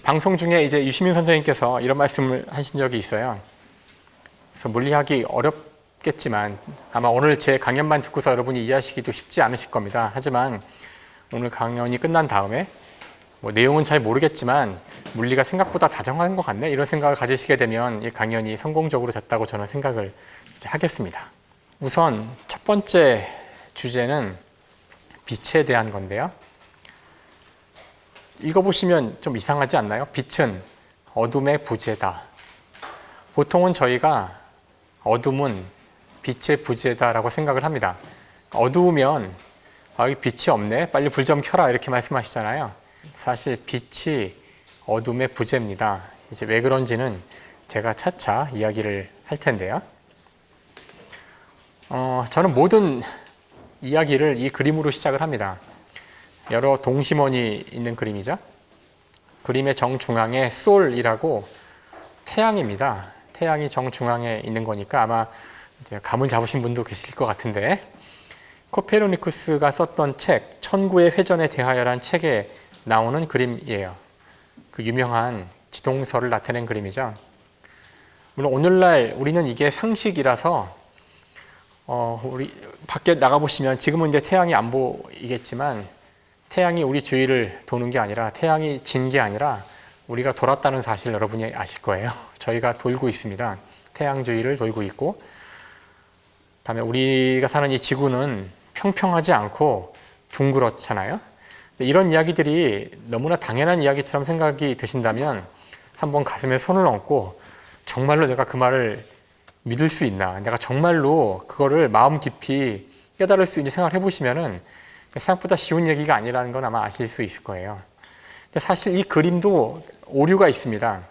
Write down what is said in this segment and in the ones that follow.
방송 중에 이제 유시민 선생님께서 이런 말씀을 하신 적이 있어요. 그래서 물리학이 어렵겠지만 아마 오늘 제 강연만 듣고서 여러분이 이해하시기도 쉽지 않으실 겁니다. 하지만 오늘 강연이 끝난 다음에 내용은 잘 모르겠지만 물리가 생각보다 다정한 것 같네 이런 생각을 가지시게 되면 이 강연이 성공적으로 됐다고 저는 생각을 하겠습니다. 우선 첫 번째 주제는 빛에 대한 건데요. 읽어보시면 좀 이상하지 않나요? 빛은 어둠의 부재다. 보통은 저희가 어둠은 빛의 부재다라고 생각을 합니다. 어두우면 여기 빛이 없네, 빨리 불 좀 켜라 이렇게 말씀하시잖아요. 사실 빛이 어둠의 부재입니다. 이제 왜 그런지는 제가 차차 이야기를 할 텐데요. 저는 모든 이야기를 이 그림으로 시작을 합니다. 여러 동심원이 있는 그림이죠. 그림의 정중앙에 솔이라고 태양입니다. 태양이 정중앙에 있는 거니까 아마 감을 잡으신 분도 계실 것 같은데, 코페르니쿠스가 썼던 책 천구의 회전에 대하여라는 책에 나오는 그림이에요. 그 유명한 지동설을 나타낸 그림이죠. 물론 오늘날 우리는 이게 상식이라서 우리 밖에 나가보시면 지금은 이제 태양이 안 보이겠지만 태양이 우리 주위를 도는 게 아니라 태양이 진 게 아니라 우리가 돌았다는 사실 여러분이 아실 거예요. 저희가 돌고 있습니다. 태양 주위를 돌고 있고, 다음에 우리가 사는 이 지구는 평평하지 않고 둥그렇잖아요. 이런 이야기들이 너무나 당연한 이야기처럼 생각이 드신다면 한번 가슴에 손을 얹고 정말로 내가 그 말을 믿을 수 있나, 내가 정말로 그거를 마음 깊이 깨달을 수 있는 생각을 해보시면은 생각보다 쉬운 얘기가 아니라는 건 아마 아실 수 있을 거예요. 근데 사실 이 그림도 오류가 있습니다.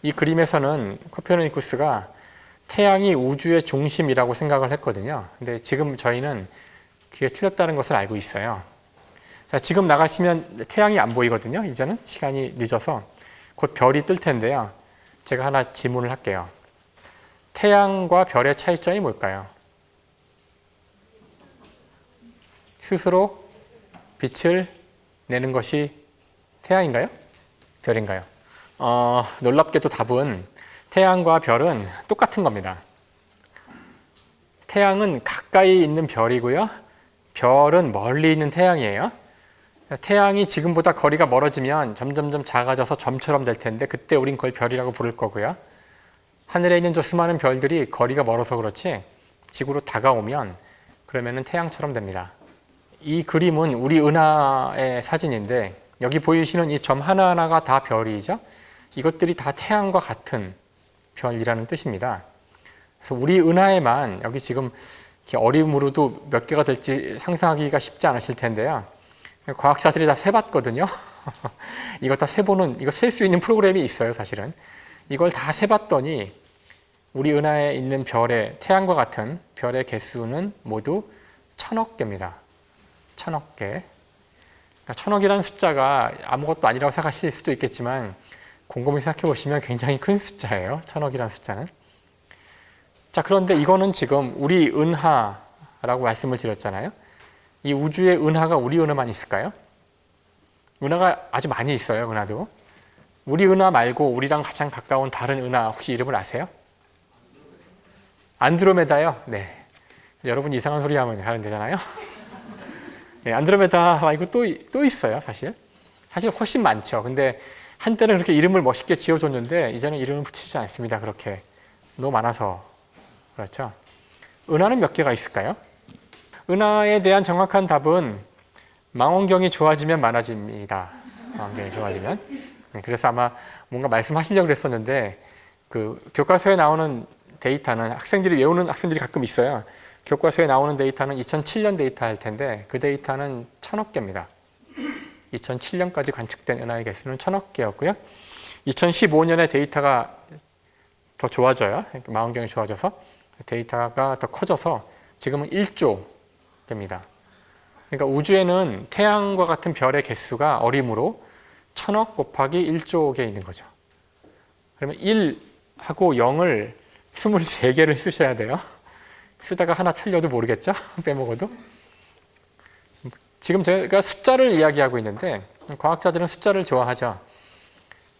이 그림에서는 코페르니쿠스가 태양이 우주의 중심이라고 생각을 했거든요. 근데 지금 저희는 그게 틀렸다는 것을 알고 있어요. 자, 지금 나가시면 태양이 안 보이거든요. 이제는 시간이 늦어서 곧 별이 뜰 텐데요. 제가 하나 질문을 할게요. 태양과 별의 차이점이 뭘까요? 스스로 빛을 내는 것이 태양인가요? 별인가요? 놀랍게도 답은 태양과 별은 똑같은 겁니다. 태양은 가까이 있는 별이고요. 별은 멀리 있는 태양이에요. 태양이 지금보다 거리가 멀어지면 점점점 작아져서 점처럼 될 텐데 그때 우린 그걸 별이라고 부를 거고요. 하늘에 있는 저 수많은 별들이 거리가 멀어서 그렇지 지구로 다가오면 그러면은 태양처럼 됩니다. 이 그림은 우리 은하의 사진인데 여기 보이시는 이 점 하나하나가 다 별이죠. 이것들이 다 태양과 같은 별이라는 뜻입니다. 그래서 우리 은하에만 여기 지금 이렇게 어림으로도 몇 개가 될지 상상하기가 쉽지 않으실 텐데요. 과학자들이 다 세봤거든요. 이거 다 세보는, 이거 셀 수 있는 프로그램이 있어요, 사실은. 이걸 다 세봤더니 우리 은하에 있는 별의, 태양과 같은 별의 개수는 모두 1000억 개입니다. 1000억 개. 그러니까 1000억이라는 숫자가 아무것도 아니라고 생각하실 수도 있겠지만 곰곰이 생각해 보시면 굉장히 큰 숫자예요. 1000억이라는 숫자는. 자, 그런데 이거는 지금 우리 은하라고 말씀을 드렸잖아요. 이 우주에 은하가 우리 은하만 있을까요? 은하가 아주 많이 있어요, 은하도. 우리 은하 말고 우리랑 가장 가까운 다른 은하 혹시 이름을 아세요? 안드로메다요? 네. 여러분 이상한 소리 하면 되잖아요. 네, 안드로메다 말고 또 있어요, 사실. 사실 훨씬 많죠. 근데 한때는 그렇게 이름을 멋있게 지어줬는데 이제는 이름을 붙이지 않습니다. 그렇게. 너무 많아서. 그렇죠. 은하는 몇 개가 있을까요? 은하에 대한 정확한 답은 망원경이 좋아지면 많아집니다. 망원경이 좋아지면. 그래서 아마 뭔가 말씀하시려고 그랬었는데 그 교과서에 나오는 데이터는 학생들이 외우는 학생들이 가끔 있어요. 교과서에 나오는 데이터는 2007년 데이터 할 텐데 그 데이터는 1000억 개입니다. 2007년까지 관측된 은하의 개수는 1000억 개였고요. 2015년에 데이터가 더 좋아져요. 망원경이 좋아져서 데이터가 더 커져서 지금은 1조 됩니다. 그러니까 우주에는 태양과 같은 별의 개수가 어림으로 1000억 곱하기 1조 개 있는 거죠. 그러면 1하고 0을 23개를 쓰셔야 돼요. 쓰다가 하나 틀려도 모르겠죠? 빼먹어도. 지금 제가 숫자를 이야기하고 있는데 과학자들은 숫자를 좋아하죠.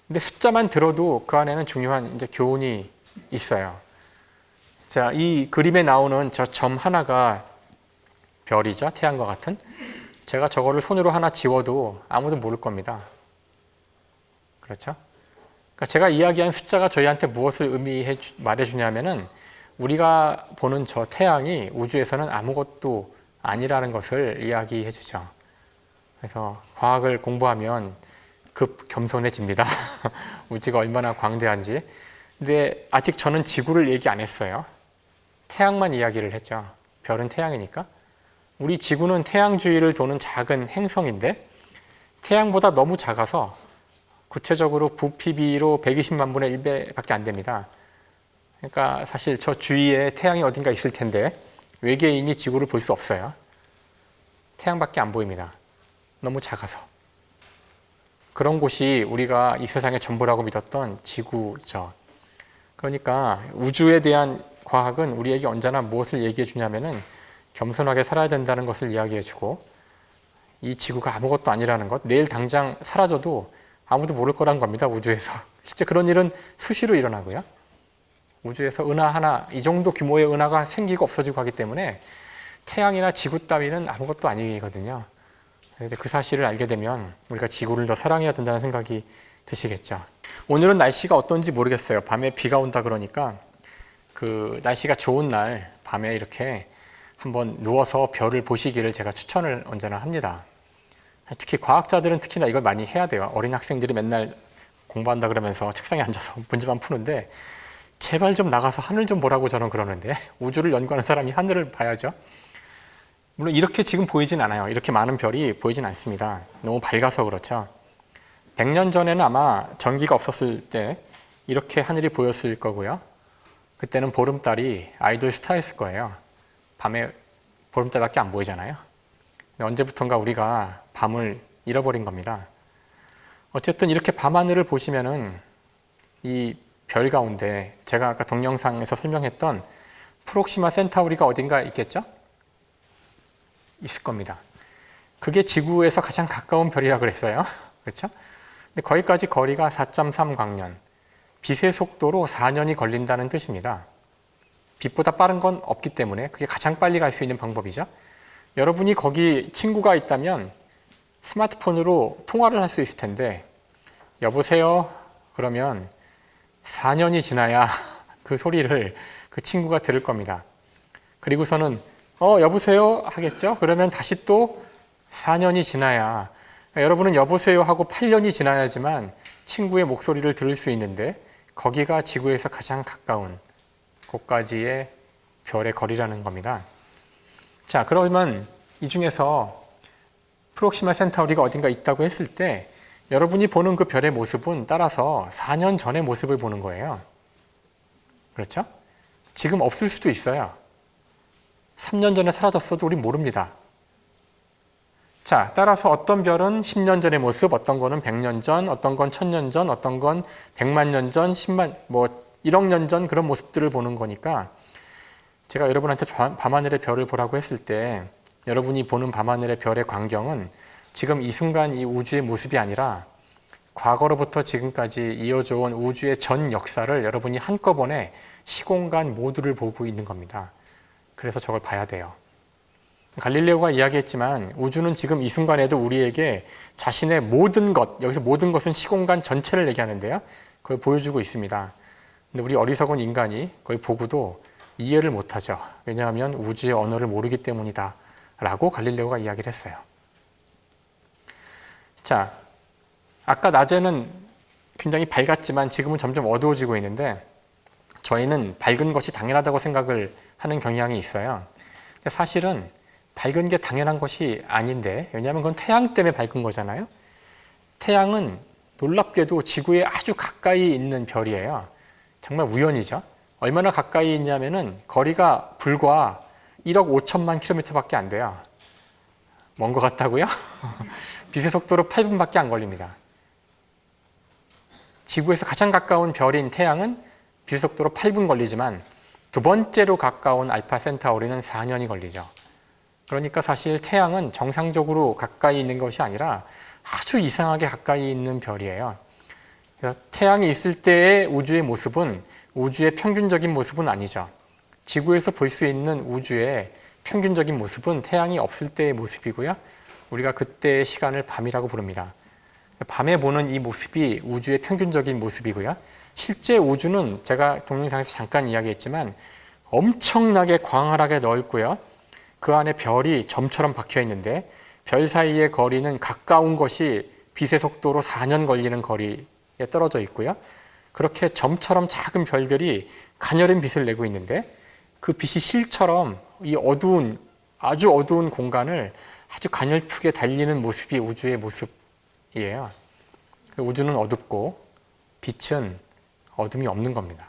근데 숫자만 들어도 그 안에는 중요한 이제 교훈이 있어요. 자, 이 그림에 나오는 저 점 하나가 별이죠. 태양과 같은. 제가 저거를 손으로 하나 지워도 아무도 모를 겁니다. 그렇죠? 그러니까 제가 이야기한 숫자가 저희한테 무엇을 말해주냐면은 우리가 보는 저 태양이 우주에서는 아무것도 아니라는 것을 이야기해 주죠. 그래서 과학을 공부하면 급 겸손해집니다. 우주가 얼마나 광대한지. 근데 아직 저는 지구를 얘기 안 했어요. 태양만 이야기를 했죠. 별은 태양이니까. 우리 지구는 태양 주위를 도는 작은 행성인데 태양보다 너무 작아서 구체적으로 부피비로 120만 분의 1배밖에 안 됩니다. 그러니까 사실 저 주위에 태양이 어딘가 있을 텐데 외계인이 지구를 볼 수 없어요. 태양밖에 안 보입니다. 너무 작아서. 그런 곳이 우리가 이 세상의 전부라고 믿었던 지구죠. 그러니까 우주에 대한 과학은 우리에게 언제나 무엇을 얘기해 주냐면은 겸손하게 살아야 된다는 것을 이야기해 주고 이 지구가 아무것도 아니라는 것, 내일 당장 사라져도 아무도 모를 거란 겁니다. 우주에서. 실제 그런 일은 수시로 일어나고요. 우주에서 은하 하나, 이 정도 규모의 은하가 생기고 없어지고 하기 때문에 태양이나 지구 따위는 아무것도 아니거든요. 그래서 그 사실을 알게 되면 우리가 지구를 더 사랑해야 된다는 생각이 드시겠죠. 오늘은 날씨가 어떤지 모르겠어요. 밤에 비가 온다 그러니까 그 날씨가 좋은 날 밤에 이렇게 한번 누워서 별을 보시기를 제가 추천을 언제나 합니다. 특히 과학자들은 특히나 이걸 많이 해야 돼요. 어린 학생들이 맨날 공부한다 그러면서 책상에 앉아서 문제만 푸는데 제발 좀 나가서 하늘 좀 보라고 저는 그러는데 우주를 연구하는 사람이 하늘을 봐야죠. 물론 이렇게 지금 보이진 않아요. 이렇게 많은 별이 보이진 않습니다. 너무 밝아서 그렇죠. 100년 전에는 아마 전기가 없었을 때 이렇게 하늘이 보였을 거고요. 그때는 보름달이 아이돌 스타였을 거예요. 밤에 보름달밖에 안 보이잖아요. 언제부턴가 우리가 밤을 잃어버린 겁니다. 어쨌든 이렇게 밤하늘을 보시면은 이 별 가운데 제가 아까 동영상에서 설명했던 프록시마 센타우리가 어딘가 있겠죠? 있을 겁니다. 그게 지구에서 가장 가까운 별이라고 그랬어요. 그렇죠? 근데 거기까지 거리가 4.3광년, 빛의 속도로 4년이 걸린다는 뜻입니다. 빛보다 빠른 건 없기 때문에 그게 가장 빨리 갈 수 있는 방법이죠. 여러분이 거기 친구가 있다면 스마트폰으로 통화를 할 수 있을 텐데 여보세요? 그러면 4년이 지나야 그 소리를 그 친구가 들을 겁니다. 그리고서는 여보세요? 하겠죠? 그러면 다시 또 4년이 지나야 여러분은 여보세요 하고 8년이 지나야지만 친구의 목소리를 들을 수 있는데 거기가 지구에서 가장 가까운 곳까지의 별의 거리라는 겁니다. 자, 그러면 이 중에서 프록시마 센타우리가 어딘가 있다고 했을 때 여러분이 보는 그 별의 모습은 따라서 4년 전의 모습을 보는 거예요. 그렇죠? 지금 없을 수도 있어요. 3년 전에 사라졌어도 우린 모릅니다. 자, 따라서 어떤 별은 10년 전의 모습, 어떤 거는 100년 전, 어떤 건 1000년 전, 어떤 건 100만 년 전, 1억 년 전 그런 모습들을 보는 거니까 제가 여러분한테 밤하늘의 별을 보라고 했을 때 여러분이 보는 밤하늘의 별의 광경은 지금 이 순간 이 우주의 모습이 아니라 과거로부터 지금까지 이어져 온 우주의 전 역사를 여러분이 한꺼번에 시공간 모두를 보고 있는 겁니다. 그래서 저걸 봐야 돼요. 갈릴레오가 이야기했지만 우주는 지금 이 순간에도 우리에게 자신의 모든 것, 여기서 모든 것은 시공간 전체를 얘기하는데요. 그걸 보여주고 있습니다. 근데 우리 어리석은 인간이 그걸 보고도 이해를 못하죠. 왜냐하면 우주의 언어를 모르기 때문이다 라고 갈릴레오가 이야기를 했어요. 자, 아까 낮에는 굉장히 밝았지만 지금은 점점 어두워지고 있는데 저희는 밝은 것이 당연하다고 생각을 하는 경향이 있어요. 근데 사실은 밝은 게 당연한 것이 아닌데 왜냐하면 그건 태양 때문에 밝은 거잖아요. 태양은 놀랍게도 지구에 아주 가까이 있는 별이에요. 정말 우연이죠. 얼마나 가까이 있냐면은 거리가 불과 1억 5천만 킬로미터밖에 안 돼요. 먼 것 같다고요? 빛의 속도로 8분밖에 안 걸립니다. 지구에서 가장 가까운 별인 태양은 빛의 속도로 8분 걸리지만 두 번째로 가까운 알파 센타우리는 4년이 걸리죠. 그러니까 사실 태양은 정상적으로 가까이 있는 것이 아니라 아주 이상하게 가까이 있는 별이에요. 그래서 태양이 있을 때의 우주의 모습은 우주의 평균적인 모습은 아니죠. 지구에서 볼 수 있는 우주의 평균적인 모습은 태양이 없을 때의 모습이고요. 우리가 그때의 시간을 밤이라고 부릅니다. 밤에 보는 이 모습이 우주의 평균적인 모습이고요. 실제 우주는 제가 동영상에서 잠깐 이야기했지만 엄청나게 광활하게 넓고요. 그 안에 별이 점처럼 박혀 있는데 별 사이의 거리는 가까운 것이 빛의 속도로 4년 걸리는 거리에 떨어져 있고요. 그렇게 점처럼 작은 별들이 가녀린 빛을 내고 있는데 그 빛이 실처럼 이 어두운, 아주 어두운 공간을 아주 가냘프게 달리는 모습이 우주의 모습이에요. 우주는 어둡고 빛은 어둠이 없는 겁니다.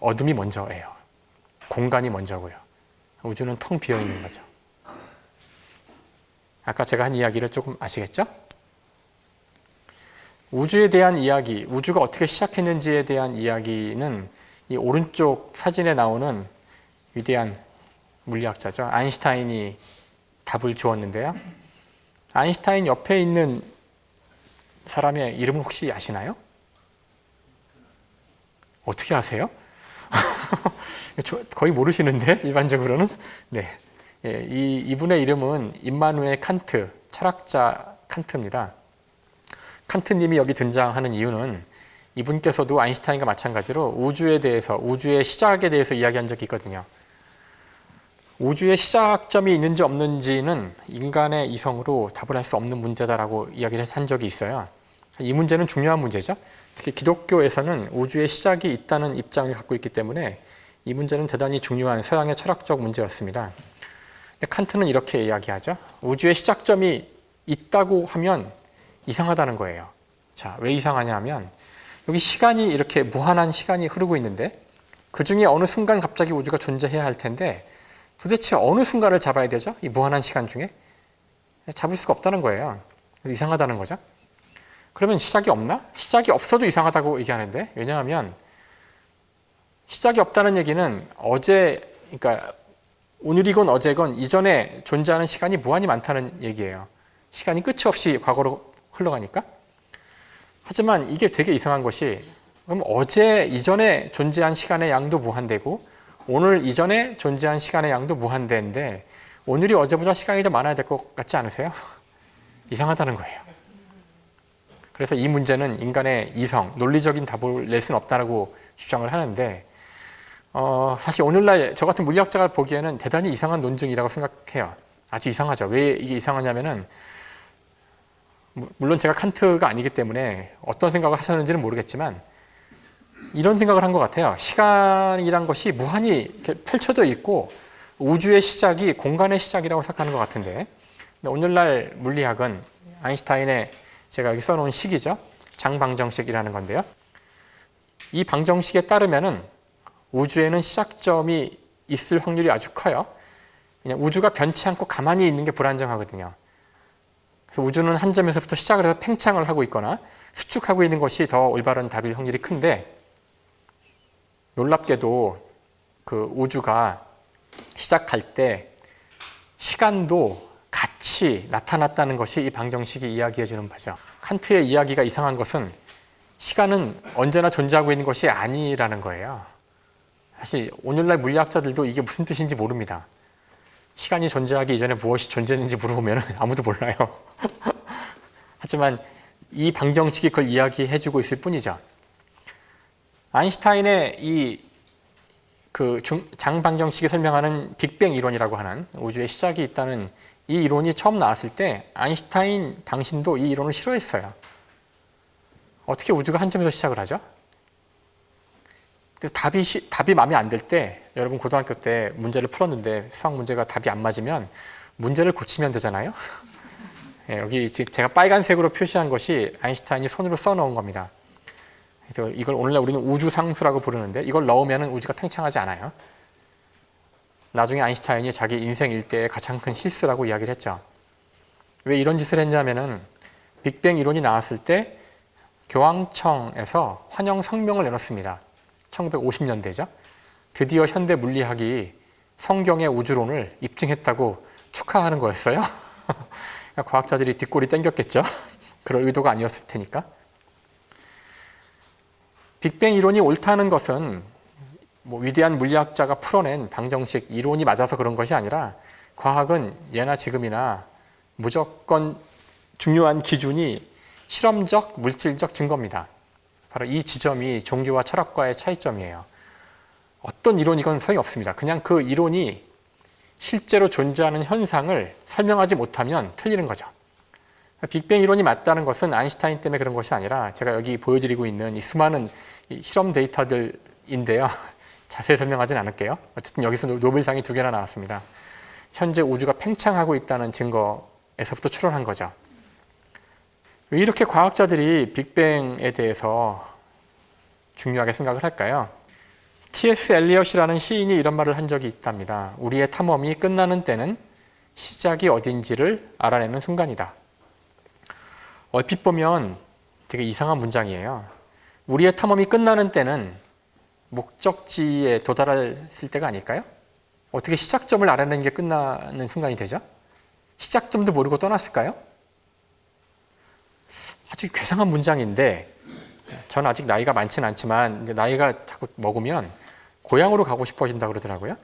어둠이 먼저예요. 공간이 먼저고요. 우주는 텅 비어 있는 거죠. 아까 제가 한 이야기를 조금 아시겠죠? 우주에 대한 이야기, 우주가 어떻게 시작했는지에 대한 이야기는 이 오른쪽 사진에 나오는 위대한 물리학자죠. 아인슈타인이 답을 주었는데요. 아인슈타인 옆에 있는 사람의 이름을 혹시 아시나요? 어떻게 아세요? 거의 모르시는데 일반적으로는. 네, 이분의 이름은 임마누엘 칸트, 철학자 칸트입니다. 칸트님이 여기 등장하는 이유는 이분께서도 아인슈타인과 마찬가지로 우주에 대해서, 우주의 시작에 대해서 이야기한 적이 있거든요. 우주의 시작점이 있는지 없는지는 인간의 이성으로 답을 할 수 없는 문제다라고 이야기를 한 적이 있어요. 이 문제는 중요한 문제죠. 특히 기독교에서는 우주의 시작이 있다는 입장을 갖고 있기 때문에 이 문제는 대단히 중요한 서양의 철학적 문제였습니다. 근데 칸트는 이렇게 이야기하죠. 우주의 시작점이 있다고 하면 이상하다는 거예요. 자, 왜 이상하냐 하면 여기 시간이 이렇게 무한한 시간이 흐르고 있는데 그 중에 어느 순간 갑자기 우주가 존재해야 할 텐데 도대체 어느 순간을 잡아야 되죠? 이 무한한 시간 중에? 잡을 수가 없다는 거예요. 이상하다는 거죠. 그러면 시작이 없나? 시작이 없어도 이상하다고 얘기하는데, 왜냐하면 시작이 없다는 얘기는 그러니까 오늘이건 어제건 이전에 존재하는 시간이 무한히 많다는 얘기예요. 시간이 끝이 없이 과거로 흘러가니까. 하지만 이게 되게 이상한 것이, 그럼 어제 이전에 존재한 시간의 양도 무한대고 오늘 이전에 존재한 시간의 양도 무한대인데 오늘이 어제보다 시간이 더 많아야 될 것 같지 않으세요? 이상하다는 거예요. 그래서 이 문제는 인간의 이성, 논리적인 답을 낼 수는 없다고 주장을 하는데 사실 오늘날 저 같은 물리학자가 보기에는 대단히 이상한 논증이라고 생각해요. 아주 이상하죠. 왜 이게 이상하냐면은 물론 제가 칸트가 아니기 때문에 어떤 생각을 하셨는지는 모르겠지만 이런 생각을 한 것 같아요. 시간이란 것이 무한히 이렇게 펼쳐져 있고 우주의 시작이 공간의 시작이라고 생각하는 것 같은데 오늘날 물리학은 아인슈타인의 제가 여기 써놓은 식이죠. 장방정식이라는 건데요. 이 방정식에 따르면은 우주에는 시작점이 있을 확률이 아주 커요. 그냥 우주가 변치 않고 가만히 있는 게 불안정하거든요. 그래서 우주는 한 점에서부터 시작을 해서 팽창을 하고 있거나 수축하고 있는 것이 더 올바른 답일 확률이 큰데 놀랍게도 그 우주가 시작할 때 시간도 같이 나타났다는 것이 이 방정식이 이야기해 주는 바죠. 칸트의 이야기가 이상한 것은 시간은 언제나 존재하고 있는 것이 아니라는 거예요. 사실 오늘날 물리학자들도 이게 무슨 뜻인지 모릅니다. 시간이 존재하기 이전에 무엇이 존재했는지 물어보면 아무도 몰라요. 하지만 이 방정식이 그걸 이야기해 주고 있을 뿐이죠. 아인슈타인의 장방정식이 설명하는 빅뱅 이론이라고 하는 우주의 시작이 있다는 이 이론이 처음 나왔을 때 아인슈타인 당신도 이 이론을 싫어했어요. 어떻게 우주가 한 점에서 시작을 하죠? 답이 마음에 안 들 때, 여러분 고등학교 때 문제를 풀었는데 수학 문제가 답이 안 맞으면 문제를 고치면 되잖아요. 여기 지금 제가 빨간색으로 표시한 것이 아인슈타인이 손으로 써놓은 겁니다. 그래서 이걸 오늘날 우리는 우주상수라고 부르는데 이걸 넣으면 우주가 팽창하지 않아요. 나중에 아인슈타인이 자기 인생 일대의 가장 큰 실수라고 이야기를 했죠. 왜 이런 짓을 했냐면은 빅뱅 이론이 나왔을 때 교황청에서 환영 성명을 내놓습니다. 1950년대죠. 드디어 현대 물리학이 성경의 우주론을 입증했다고 축하하는 거였어요. 과학자들이 뒷골이 땡겼겠죠. 그럴 의도가 아니었을 테니까. 빅뱅 이론이 옳다는 것은 뭐 위대한 물리학자가 풀어낸 방정식 이론이 맞아서 그런 것이 아니라 과학은 예나 지금이나 무조건 중요한 기준이 실험적, 물질적 증거입니다. 바로 이 지점이 종교와 철학과의 차이점이에요. 어떤 이론이건 소용이 없습니다. 그냥 그 이론이 실제로 존재하는 현상을 설명하지 못하면 틀리는 거죠. 빅뱅 이론이 맞다는 것은 아인슈타인 때문에 그런 것이 아니라 제가 여기 보여드리고 있는 이 수많은 실험 데이터들인데요. 자세히 설명하진 않을게요. 어쨌든 여기서 노벨상이 2개나 나왔습니다. 현재 우주가 팽창하고 있다는 증거에서부터 추론한 거죠. 왜 이렇게 과학자들이 빅뱅에 대해서 중요하게 생각을 할까요? T.S. 엘리엇이라는 시인이 이런 말을 한 적이 있답니다. 우리의 탐험이 끝나는 때는 시작이 어딘지를 알아내는 순간이다. 얼핏 보면 되게 이상한 문장이에요. 우리의 탐험이 끝나는 때는 목적지에 도달했을 때가 아닐까요? 어떻게 시작점을 알아내는 게 끝나는 순간이 되죠? 시작점도 모르고 떠났을까요? 아주 괴상한 문장인데 저는 아직 나이가 많지는 않지만 나이가 자꾸 먹으면 고향으로 가고 싶어진다고 그러더라고요.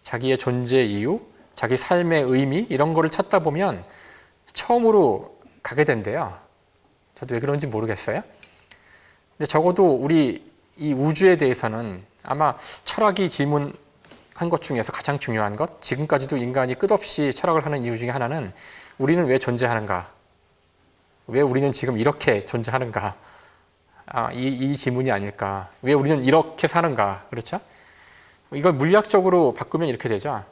자기의 존재 이유, 자기 삶의 의미 이런 거를 찾다 보면 처음으로 가게 된대요. 저도 왜 그런지 모르겠어요. 근데 적어도 우리 이 우주에 대해서는 아마 철학이 질문한 것 중에서 가장 중요한 것, 지금까지도 인간이 끝없이 철학을 하는 이유 중에 하나는 우리는 왜 존재하는가? 왜 우리는 지금 이렇게 존재하는가? 이 질문이 아닐까? 왜 우리는 이렇게 사는가? 그렇죠? 이걸 물리학적으로 바꾸면 이렇게 되죠.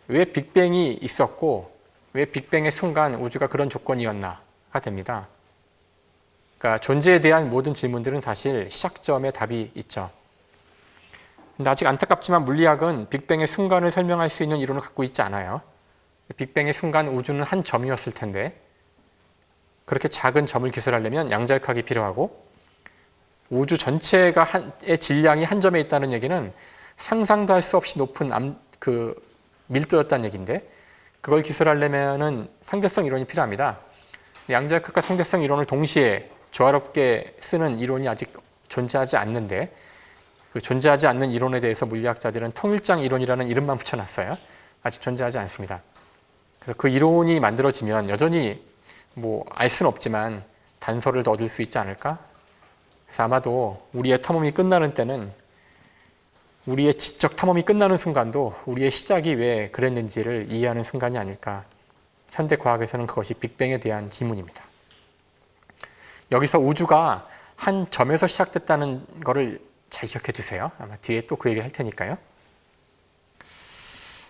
왜 빅뱅이 있었고 왜 빅뱅의 순간 우주가 그런 조건이었나가 됩니다. 그러니까 존재에 대한 모든 질문들은 사실 시작점에 답이 있죠. 근데 아직 안타깝지만 물리학은 빅뱅의 순간을 설명할 수 있는 이론을 갖고 있지 않아요. 빅뱅의 순간 우주는 한 점이었을 텐데 그렇게 작은 점을 기술하려면 양자역학이 필요하고 우주 전체가 의 질량이 한 점에 있다는 얘기는 상상도 할 수 없이 높은 밀도였다는 얘기인데 그걸 기술하려면은 상대성 이론이 필요합니다. 양자역학과 상대성 이론을 동시에 조화롭게 쓰는 이론이 아직 존재하지 않는데 그 존재하지 않는 이론에 대해서 물리학자들은 통일장 이론이라는 이름만 붙여놨어요. 아직 존재하지 않습니다. 그래서 그 이론이 만들어지면 여전히 알 수는 없지만 단서를 얻을 수 있지 않을까? 그래서 아마도 우리의 탐험이 끝나는 때는 우리의 지적 탐험이 끝나는 순간도 우리의 시작이 왜 그랬는지를 이해하는 순간이 아닐까. 현대 과학에서는 그것이 빅뱅에 대한 질문입니다. 여기서 우주가 한 점에서 시작됐다는 것을 잘 기억해 두세요. 아마 뒤에 또 그 얘기를 할 테니까요.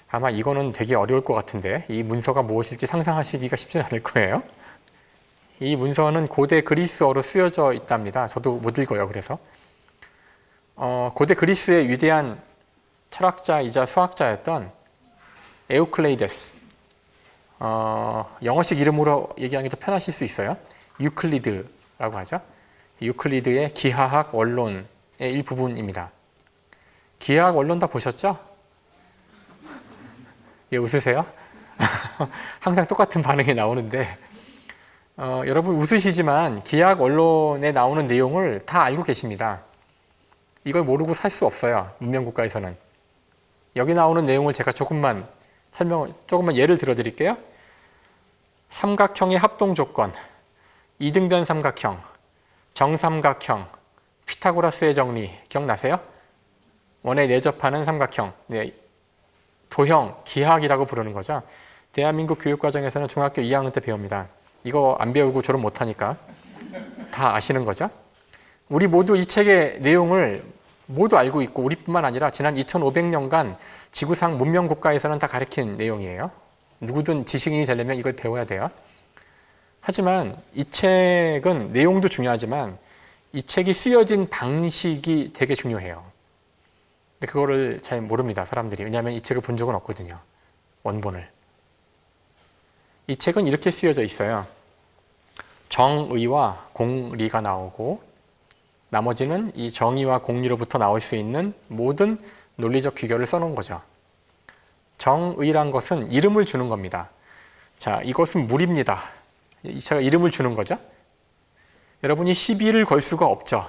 아마 이거는 되게 어려울 것 같은데 이 문서가 무엇일지 상상하시기가 쉽지 않을 거예요. 이 문서는 고대 그리스어로 쓰여져 있답니다. 저도 못 읽어요. 그래서 고대 그리스의 위대한 철학자이자 수학자였던 에우클레이데스, 영어식 이름으로 얘기하는 게 더 편하실 수 있어요. 유클리드라고 하죠. 유클리드의 기하학 원론의 일부분입니다. 기하학 원론 다 보셨죠? 예, 웃으세요? 항상 똑같은 반응이 나오는데 여러분 웃으시지만 기하학 원론에 나오는 내용을 다 알고 계십니다. 이걸 모르고 살 수 없어요. 문명국가에서는. 여기 나오는 내용을 제가 조금만 예를 들어 드릴게요. 삼각형의 합동 조건, 이등변 삼각형, 정삼각형, 피타고라스의 정리 기억나세요? 원에 내접하는 삼각형, 도형, 기하학이라고 부르는 거죠. 대한민국 교육과정에서는 중학교 2학년 때 배웁니다. 이거 안 배우고 졸업 못하니까 다 아시는 거죠. 우리 모두 이 책의 내용을 모두 알고 있고 우리뿐만 아니라 지난 2500년간 지구상 문명국가에서는 다 가르친 내용이에요. 누구든 지식인이 되려면 이걸 배워야 돼요. 하지만 이 책은 내용도 중요하지만 이 책이 쓰여진 방식이 되게 중요해요. 근데 그거를 잘 모릅니다, 사람들이. 왜냐하면 이 책을 본 적은 없거든요. 원본을. 이 책은 이렇게 쓰여져 있어요. 정의와 공리가 나오고 나머지는 이 정의와 공리로부터 나올 수 있는 모든 논리적 규결을 써놓은 거죠. 정의란 것은 이름을 주는 겁니다. 자, 이것은 물입니다. 제가 이름을 주는 거죠. 여러분이 시비를 걸 수가 없죠.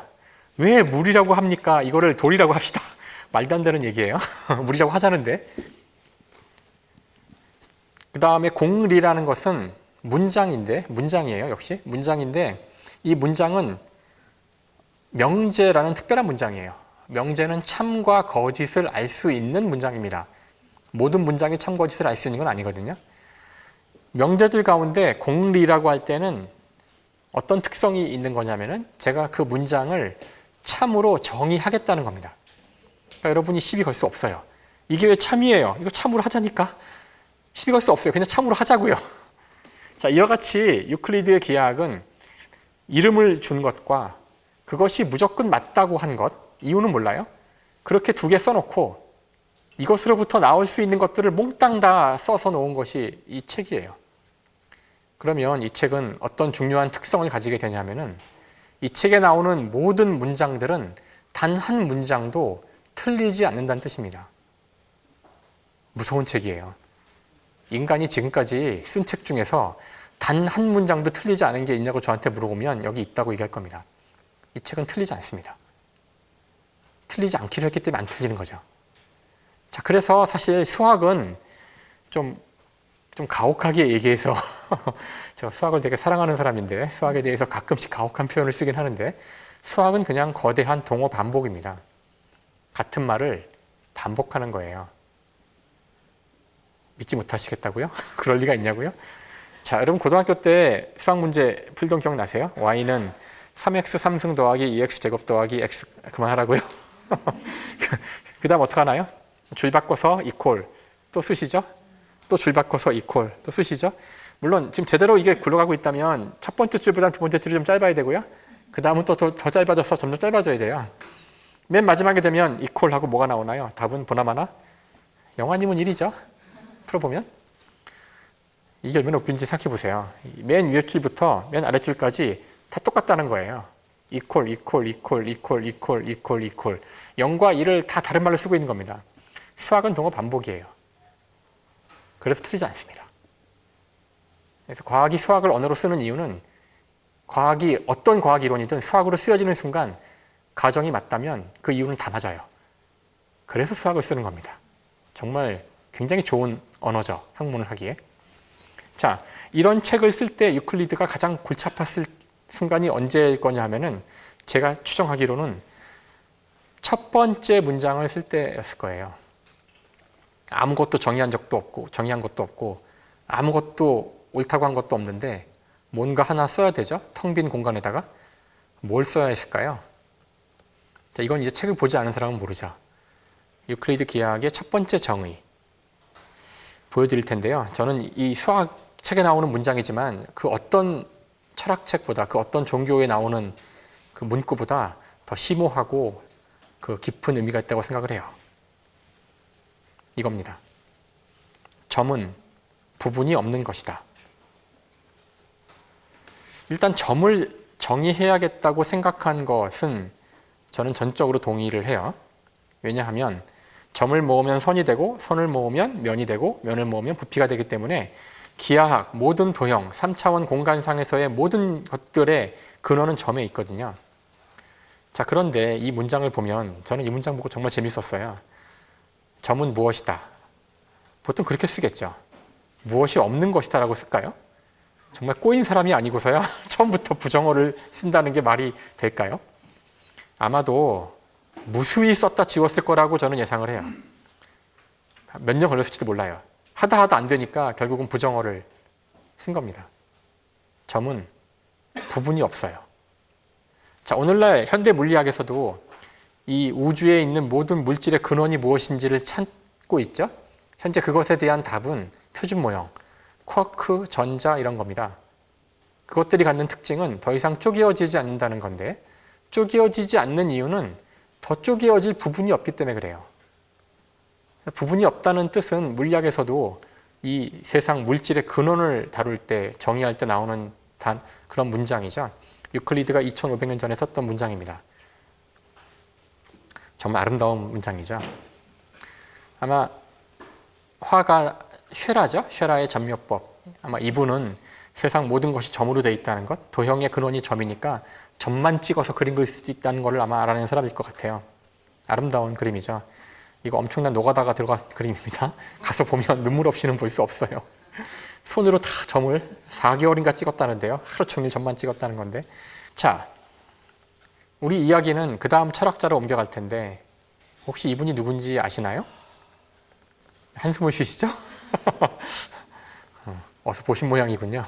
왜 물이라고 합니까? 이거를 돌이라고 합시다. 말도 안 되는 얘기예요. 물이라고 하자는데. 그 다음에 공리라는 것은 문장이에요. 역시 문장인데 이 문장은 명제라는 특별한 문장이에요. 명제는 참과 거짓을 알 수 있는 문장입니다. 모든 문장이 참, 거짓을 알 수 있는 건 아니거든요. 명제들 가운데 공리라고 할 때는 어떤 특성이 있는 거냐면은 제가 그 문장을 참으로 정의하겠다는 겁니다. 그러니까 여러분이 시비 걸 수 없어요. 이게 왜 참이에요? 이거 참으로 하자니까. 시비 걸 수 없어요. 그냥 참으로 하자고요. 자, 이와 같이 유클리드의 기하학은 이름을 준 것과 그것이 무조건 맞다고 한 것, 이유는 몰라요. 그렇게 두 개 써놓고 이것으로부터 나올 수 있는 것들을 몽땅 다 써서 놓은 것이 이 책이에요. 그러면 이 책은 어떤 중요한 특성을 가지게 되냐면은 이 책에 나오는 모든 문장들은 단 한 문장도 틀리지 않는다는 뜻입니다. 무서운 책이에요. 인간이 지금까지 쓴 책 중에서 단 한 문장도 틀리지 않은 게 있냐고 저한테 물어보면 여기 있다고 얘기할 겁니다. 이 책은 틀리지 않습니다. 틀리지 않기로 했기 때문에 안 틀리는 거죠. 자, 그래서 사실 수학은 좀 가혹하게 얘기해서 제가 수학을 되게 사랑하는 사람인데 수학에 대해서 가끔씩 가혹한 표현을 쓰긴 하는데 수학은 그냥 거대한 동어 반복입니다. 같은 말을 반복하는 거예요. 믿지 못하시겠다고요? 그럴 리가 있냐고요? 자, 여러분 고등학교 때 수학 문제 풀던 기억나세요? y는 3x 3승 더하기 2x 제곱 더하기 x 그만하라고요? 그 다음 어떡하나요? 줄 바꿔서 이퀄 또 쓰시죠? 또 줄 바꿔서 이퀄 또 쓰시죠? 물론 지금 제대로 이게 굴러가고 있다면 첫 번째 줄보다 두 번째 줄이 좀 짧아야 되고요. 그 다음은 또 더 짧아져서 점점 짧아져야 돼요. 맨 마지막에 되면 이퀄하고 뭐가 나오나요? 답은 보나마나 영화님은 1이죠. 풀어보면 이게 얼마나 웃긴지 생각해 보세요. 맨 위에 줄부터 맨 아래 줄까지 다 똑같다는 거예요. 이퀄 0과 1을 다 다른 말로 쓰고 있는 겁니다. 수학은 동어 반복이에요. 그래서 틀리지 않습니다. 그래서 과학이 수학을 언어로 쓰는 이유는 과학이 어떤 과학 이론이든 수학으로 쓰여지는 순간 가정이 맞다면 그 이유는 다 맞아요. 그래서 수학을 쓰는 겁니다. 정말 굉장히 좋은 언어죠. 학문을 하기에. 자, 이런 책을 쓸 때 유클리드가 가장 골치 아팠을 순간이 언제일 거냐 하면은 제가 추정하기로는 첫 번째 문장을 쓸 때였을 거예요. 아무것도 정의한 것도 없고 아무것도 옳다고 한 것도 없는데 뭔가 하나 써야 되죠. 텅 빈 공간에다가 뭘 써야 했을까요? 자, 이건 이제 책을 보지 않은 사람은 모르죠. 유클리드 기하학의 첫 번째 정의 보여드릴 텐데요. 저는 이 수학 책에 나오는 문장이지만 그 어떤 철학책보다 그 어떤 종교에 나오는 그 문구보다 더 심오하고 그 깊은 의미가 있다고 생각을 해요. 이겁니다. 점은 부분이 없는 것이다. 일단 점을 정의해야겠다고 생각한 것은 저는 전적으로 동의를 해요. 왜냐하면 점을 모으면 선이 되고 선을 모으면 면이 되고 면을 모으면 부피가 되기 때문에 기하학, 모든 도형, 3차원 공간상에서의 모든 것들의 근원은 점에 있거든요. 자, 그런데 이 문장을 보면 저는 이 문장 보고 정말 재밌었어요. 점은 무엇이다. 보통 그렇게 쓰겠죠. 무엇이 없는 것이다 라고 쓸까요? 정말 꼬인 사람이 아니고서야 처음부터 부정어를 쓴다는 게 말이 될까요? 아마도 무수히 썼다 지웠을 거라고 저는 예상을 해요. 몇 년 걸렸을지도 몰라요. 하다 안 되니까 결국은 부정어를 쓴 겁니다. 점은 부분이 없어요. 자, 오늘날 현대 물리학에서도 이 우주에 있는 모든 물질의 근원이 무엇인지를 찾고 있죠. 현재 그것에 대한 답은 표준 모형, 쿼크, 전자 이런 겁니다. 그것들이 갖는 특징은 더 이상 쪼개어지지 않는다는 건데 쪼개어지지 않는 이유는 더 쪼개어질 부분이 없기 때문에 그래요. 부분이 없다는 뜻은 물리학에서도 이 세상 물질의 근원을 다룰 때 정의할 때 나오는 그런 문장이죠. 유클리드가 2500년 전에 썼던 문장입니다. 정말 아름다운 문장이죠. 아마 화가 쉐라죠. 쉐라의 점묘법. 아마 이분은 세상 모든 것이 점으로 되어 있다는 것, 도형의 근원이 점이니까 점만 찍어서 그림 그릴 수 있다는 것을 아마 알아낸 사람일 것 같아요. 아름다운 그림이죠. 이거 엄청난 노가다가 들어간 그림입니다. 가서 보면 눈물 없이는 볼 수 없어요. 손으로 다 점을 4개월인가 찍었다는데요. 하루 종일 점만 찍었다는 건데. 자, 우리 이야기는 그 다음 철학자로 옮겨갈 텐데 혹시 이분이 누군지 아시나요? 한숨을 쉬시죠? 어서 보신 모양이군요.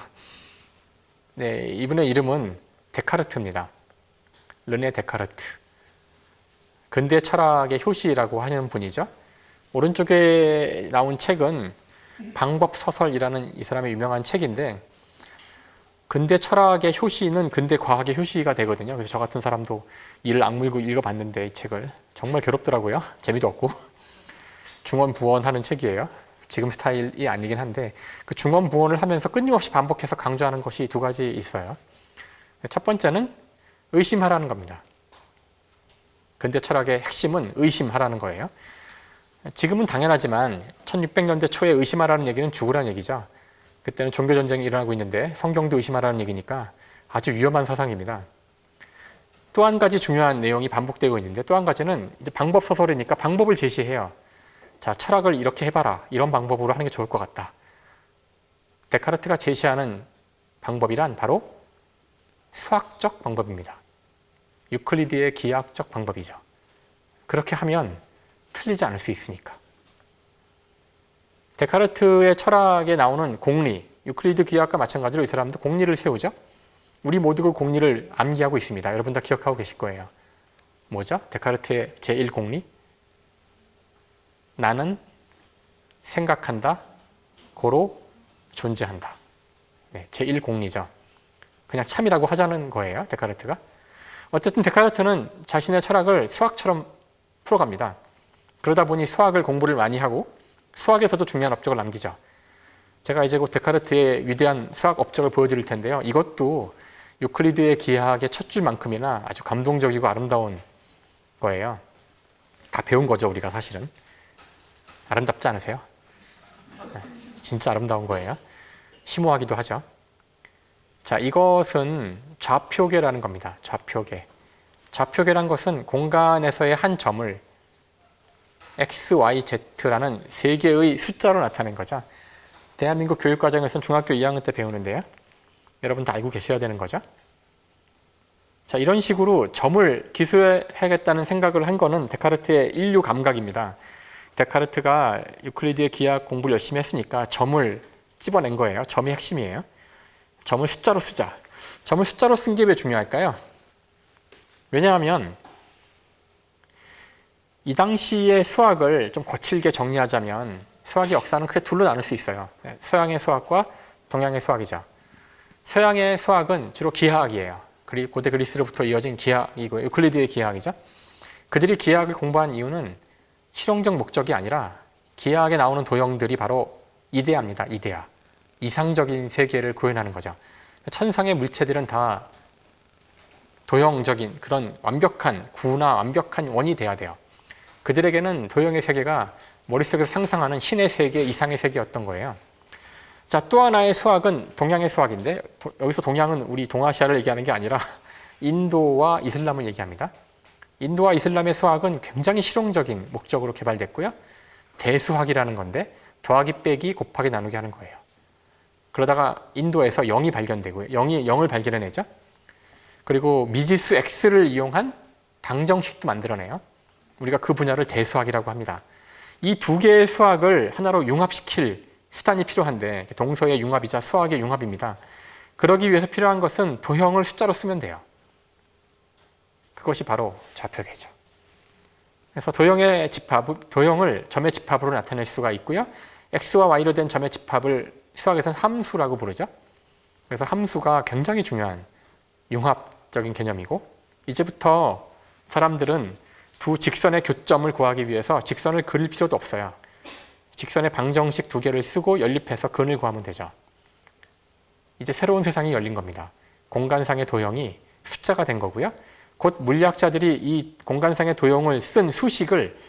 네, 이분의 이름은 데카르트입니다. 르네 데카르트. 근대 철학의 효시라고 하는 분이죠. 오른쪽에 나온 책은 방법서설이라는 이 사람의 유명한 책인데 근대 철학의 효시는 근대 과학의 효시가 되거든요. 그래서 저 같은 사람도 이를 악물고 읽어봤는데 이 책을 정말 괴롭더라고요. 재미도 없고 중언부언하는 책이에요. 지금 스타일이 아니긴 한데 그 중언부언을 하면서 끊임없이 반복해서 강조하는 것이 두 가지 있어요. 첫 번째는 의심하라는 겁니다. 근대 철학의 핵심은 의심하라는 거예요. 지금은 당연하지만 1600년대 초에 의심하라는 얘기는 죽으라는 얘기죠. 그때는 종교전쟁이 일어나고 있는데 성경도 의심하라는 얘기니까 아주 위험한 사상입니다. 또 한 가지 중요한 내용이 반복되고 있는데 또 한 가지는 이제 방법서설이니까 방법을 제시해요. 자, 철학을 이렇게 해봐라. 이런 방법으로 하는 게 좋을 것 같다. 데카르트가 제시하는 방법이란 바로 수학적 방법입니다. 유클리드의 기하학적 방법이죠. 그렇게 하면 틀리지 않을 수 있으니까. 데카르트의 철학에 나오는 공리, 유클리드 기하학과 마찬가지로 이 사람도 공리를 세우죠. 우리 모두 그 공리를 암기하고 있습니다. 여러분 다 기억하고 계실 거예요. 뭐죠? 데카르트의 제1공리? 나는 생각한다, 고로 존재한다. 네, 제1공리죠. 그냥 참이라고 하자는 거예요, 데카르트가. 어쨌든 데카르트는 자신의 철학을 수학처럼 풀어갑니다. 그러다 보니 수학을 공부를 많이 하고 수학에서도 중요한 업적을 남기죠. 제가 이제 곧 데카르트의 위대한 수학 업적을 보여드릴 텐데요. 이것도 유클리드의 기하학의 첫 줄만큼이나 아주 감동적이고 아름다운 거예요. 다 배운 거죠, 우리가 사실은. 아름답지 않으세요? 진짜 아름다운 거예요. 심오하기도 하죠. 자, 이것은 좌표계라는 겁니다. 좌표계. 좌표계란 것은 공간에서의 한 점을 X, Y, Z라는 세 개의 숫자로 나타낸 거죠. 대한민국 교육과정에서는 중학교 2학년 때 배우는데요. 여러분 다 알고 계셔야 되는 거죠. 자, 이런 식으로 점을 기술해야겠다는 생각을 한 거는 데카르트의 인류 감각입니다. 데카르트가 유클리드의 기하학 공부를 열심히 했으니까 점을 찝어낸 거예요. 점이 핵심이에요. 점을 숫자로 쓰자. 점을 숫자로 쓴 게 왜 중요할까요? 왜냐하면 이 당시의 수학을 좀 거칠게 정리하자면 수학의 역사는 크게 둘로 나눌 수 있어요. 서양의 수학과 동양의 수학이죠. 서양의 수학은 주로 기하학이에요. 그리고 고대 그리스로부터 이어진 기하학이고 유클리드의 기하학이죠. 그들이 기하학을 공부한 이유는 실용적 목적이 아니라 기하학에 나오는 도형들이 바로 이데아입니다. 이데아. 이상적인 세계를 구현하는 거죠. 천상의 물체들은 다 도형적인 그런 완벽한 구나 완벽한 원이 돼야 돼요. 그들에게는 도형의 세계가 머릿속에서 상상하는 신의 세계 이상의 세계였던 거예요. 자, 또 하나의 수학은 동양의 수학인데 여기서 동양은 우리 동아시아를 얘기하는 게 아니라 인도와 이슬람을 얘기합니다. 인도와 이슬람의 수학은 굉장히 실용적인 목적으로 개발됐고요. 대수학이라는 건데 더하기 빼기 곱하기 나누기 하는 거예요. 그러다가 인도에서 0이 발견되고요. 0을 발견해내죠. 그리고 미지수 X를 이용한 방정식도 만들어내요. 우리가 그 분야를 대수학이라고 합니다. 이 두 개의 수학을 하나로 융합시킬 수단이 필요한데 동서의 융합이자 수학의 융합입니다. 그러기 위해서 필요한 것은 도형을 숫자로 쓰면 돼요. 그것이 바로 좌표계죠. 그래서 도형의 집합, 도형을 점의 집합으로 나타낼 수가 있고요. X와 Y로 된 점의 집합을 수학에서는 함수라고 부르죠. 그래서 함수가 굉장히 중요한 융합적인 개념이고 이제부터 사람들은 두 직선의 교점을 구하기 위해서 직선을 그릴 필요도 없어요. 직선의 방정식 두 개를 쓰고 연립해서 근을 구하면 되죠. 이제 새로운 세상이 열린 겁니다. 공간상의 도형이 숫자가 된 거고요. 곧 물리학자들이 이 공간상의 도형을 쓴 수식을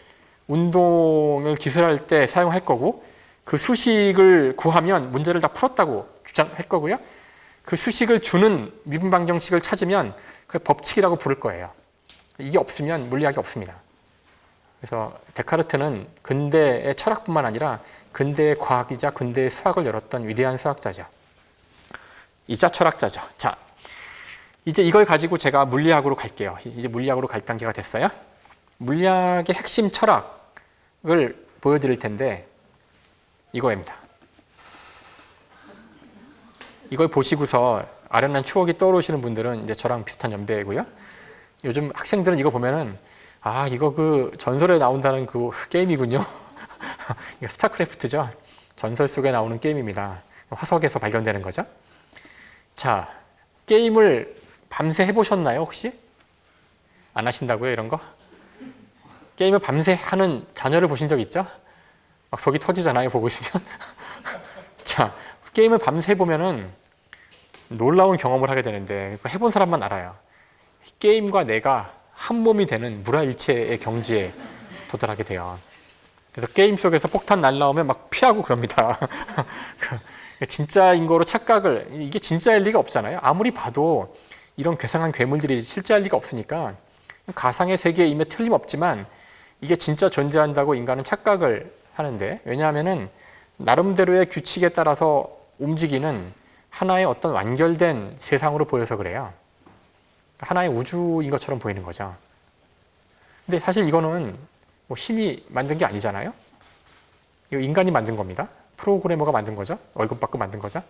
운동을 기술할 때 사용할 거고 그 수식을 구하면 문제를 다 풀었다고 주장할 거고요. 그 수식을 주는 미분 방정식을 찾으면 그 법칙이라고 부를 거예요. 이게 없으면 물리학이 없습니다. 그래서 데카르트는 근대의 철학뿐만 아니라 근대의 과학이자 근대의 수학을 열었던 위대한 수학자죠. 이자 철학자죠. 자, 이제 이걸 가지고 제가 물리학으로 갈게요. 이제 물리학으로 갈 단계가 됐어요. 물리학의 핵심 철학을 보여드릴 텐데 이거입니다. 이걸 보시고서 아련한 추억이 떠오르시는 분들은 이제 저랑 비슷한 연배고요. 요즘 학생들은 이거 보면은 아, 이거 그 전설에 나온다는 그 게임이군요. 이거 스타크래프트죠. 전설 속에 나오는 게임입니다. 화석에서 발견되는 거죠. 자, 게임을 밤새 해보셨나요, 혹시? 안 하신다고요, 이런 거? 게임을 밤새 하는 자녀를 보신 적 있죠? 막 속이 터지잖아요, 보고 있으면. 자, 게임을 밤새 해보면은 놀라운 경험을 하게 되는데, 해본 사람만 알아요. 게임과 내가 한 몸이 되는 무라일체의 경지에 도달하게 돼요. 그래서 게임 속에서 폭탄 날라오면 막 피하고 그럽니다. 진짜인 거로 착각을, 이게 진짜일 리가 없잖아요. 아무리 봐도 이런 괴상한 괴물들이 실제할 리가 없으니까 가상의 세계에 임해 틀림없지만 이게 진짜 존재한다고 인간은 착각을 하는데, 왜냐하면은 나름대로의 규칙에 따라서 움직이는 하나의 어떤 완결된 세상으로 보여서 그래요. 하나의 우주인 것처럼 보이는 거죠. 근데 사실 이거는 뭐 신이 만든 게 아니잖아요. 이거 인간이 만든 겁니다. 프로그래머가 만든 거죠. 월급 받고 만든 거죠.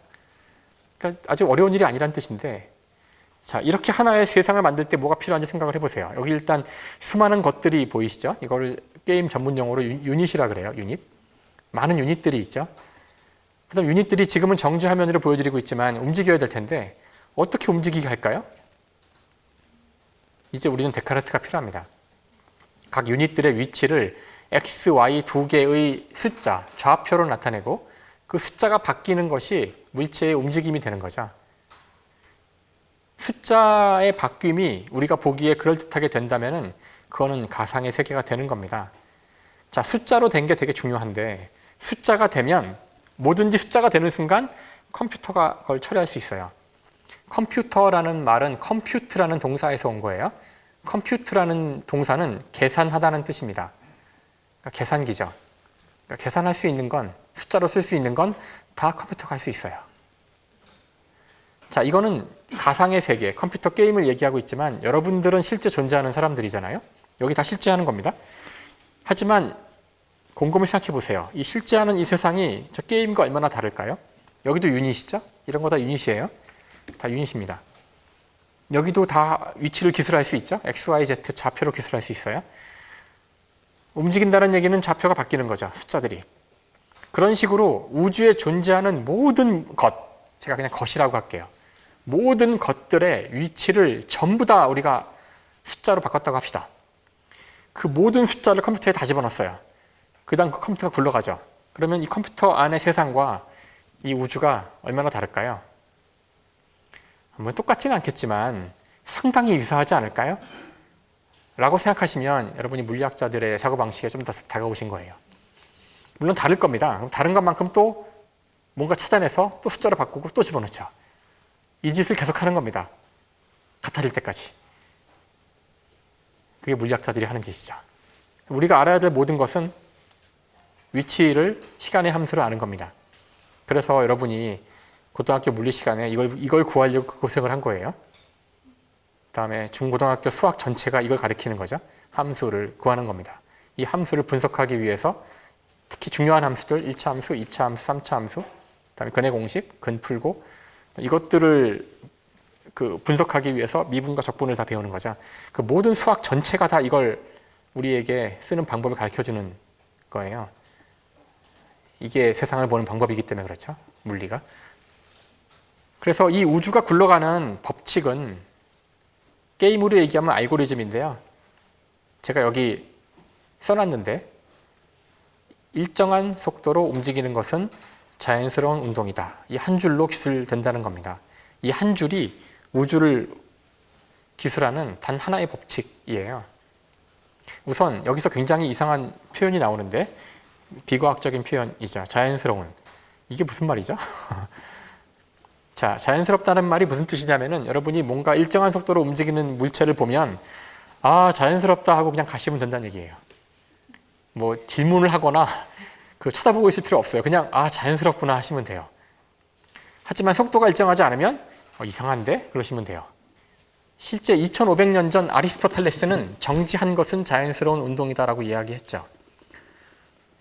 그러니까 아주 어려운 일이 아니란 뜻인데, 자, 이렇게 하나의 세상을 만들 때 뭐가 필요한지 생각을 해보세요. 여기 일단 수많은 것들이 보이시죠? 이걸 게임 전문 용어로 유닛이라 그래요. 유닛. 많은 유닛들이 있죠. 그다음 유닛들이 지금은 정지 화면으로 보여드리고 있지만 움직여야 될 텐데 어떻게 움직이게 할까요? 이제 우리는 데카르트가 필요합니다. 각 유닛들의 위치를 x, y 두 개의 숫자, 좌표로 나타내고 그 숫자가 바뀌는 것이 물체의 움직임이 되는 거죠. 숫자의 바뀜이 우리가 보기에 그럴듯하게 된다면 그거는 가상의 세계가 되는 겁니다. 자, 숫자로 된 게 되게 중요한데 숫자가 되면 뭐든지 숫자가 되는 순간 컴퓨터가 그걸 처리할 수 있어요. 컴퓨터라는 말은 컴퓨트라는 동사에서 온 거예요. 컴퓨트라는 동사는 계산하다는 뜻입니다. 그러니까 계산기죠. 그러니까 계산할 수 있는 건, 숫자로 쓸 수 있는 건 다 컴퓨터가 할 수 있어요. 자, 이거는 가상의 세계, 컴퓨터 게임을 얘기하고 있지만 여러분들은 실제 존재하는 사람들이잖아요. 여기 다 실제하는 겁니다. 하지만 곰곰이 생각해 보세요. 이 실제하는 이 세상이 저 게임과 얼마나 다를까요? 여기도 유닛이죠? 이런 거 다 유닛이에요. 다 유닛입니다. 여기도 다 위치를 기술할 수 있죠? X, Y, Z 좌표로 기술할 수 있어요. 움직인다는 얘기는 좌표가 바뀌는 거죠. 숫자들이. 그런 식으로 우주에 존재하는 모든 것, 제가 그냥 것이라고 할게요. 모든 것들의 위치를 전부 다 우리가 숫자로 바꿨다고 합시다. 그 모든 숫자를 컴퓨터에 다 집어넣었어요. 그 다음 그 컴퓨터가 굴러가죠. 그러면 이 컴퓨터 안의 세상과 이 우주가 얼마나 다를까요? 뭐 똑같지는 않겠지만 상당히 유사하지 않을까요? 라고 생각하시면 여러분이 물리학자들의 사고방식에 좀 더 다가오신 거예요. 물론 다를 겁니다. 다른 것만큼 또 뭔가 찾아내서 또 숫자로 바꾸고 또 집어넣죠. 이 짓을 계속 하는 겁니다. 같아질 때까지. 그게 물리학자들이 하는 짓이죠. 우리가 알아야 될 모든 것은 위치를 시간의 함수로 아는 겁니다. 그래서 여러분이 고등학교 물리 시간에 이걸 구하려고 고생을 한 거예요. 그다음에 중고등학교 수학 전체가 이걸 가리키는 거죠. 함수를 구하는 겁니다. 이 함수를 분석하기 위해서 특히 중요한 함수들 1차 함수, 2차 함수, 3차 함수, 그다음에 근의 공식, 근 풀고 이것들을 분석하기 위해서 미분과 적분을 다 배우는 거죠. 그 모든 수학 전체가 다 이걸 우리에게 쓰는 방법을 가르쳐주는 거예요. 이게 세상을 보는 방법이기 때문에 그렇죠. 물리가. 그래서 이 우주가 굴러가는 법칙은 게임으로 얘기하면 알고리즘인데요. 제가 여기 써놨는데 일정한 속도로 움직이는 것은 자연스러운 운동이다. 이 한 줄로 기술된다는 겁니다. 이 한 줄이 우주를 기술하는 단 하나의 법칙이에요. 우선 여기서 굉장히 이상한 표현이 나오는데 비과학적인 표현이죠. 자연스러운. 이게 무슨 말이죠? 자, 자연스럽다는 말이 무슨 뜻이냐면은 여러분이 뭔가 일정한 속도로 움직이는 물체를 보면 아, 자연스럽다 하고 그냥 가시면 된다는 얘기예요. 뭐 질문을 하거나 쳐다보고 있을 필요 없어요. 그냥 아, 자연스럽구나 하시면 돼요. 하지만 속도가 일정하지 않으면 이상한데? 그러시면 돼요. 실제 2500년 전 아리스토텔레스는 정지한 것은 자연스러운 운동이다라고 이야기했죠.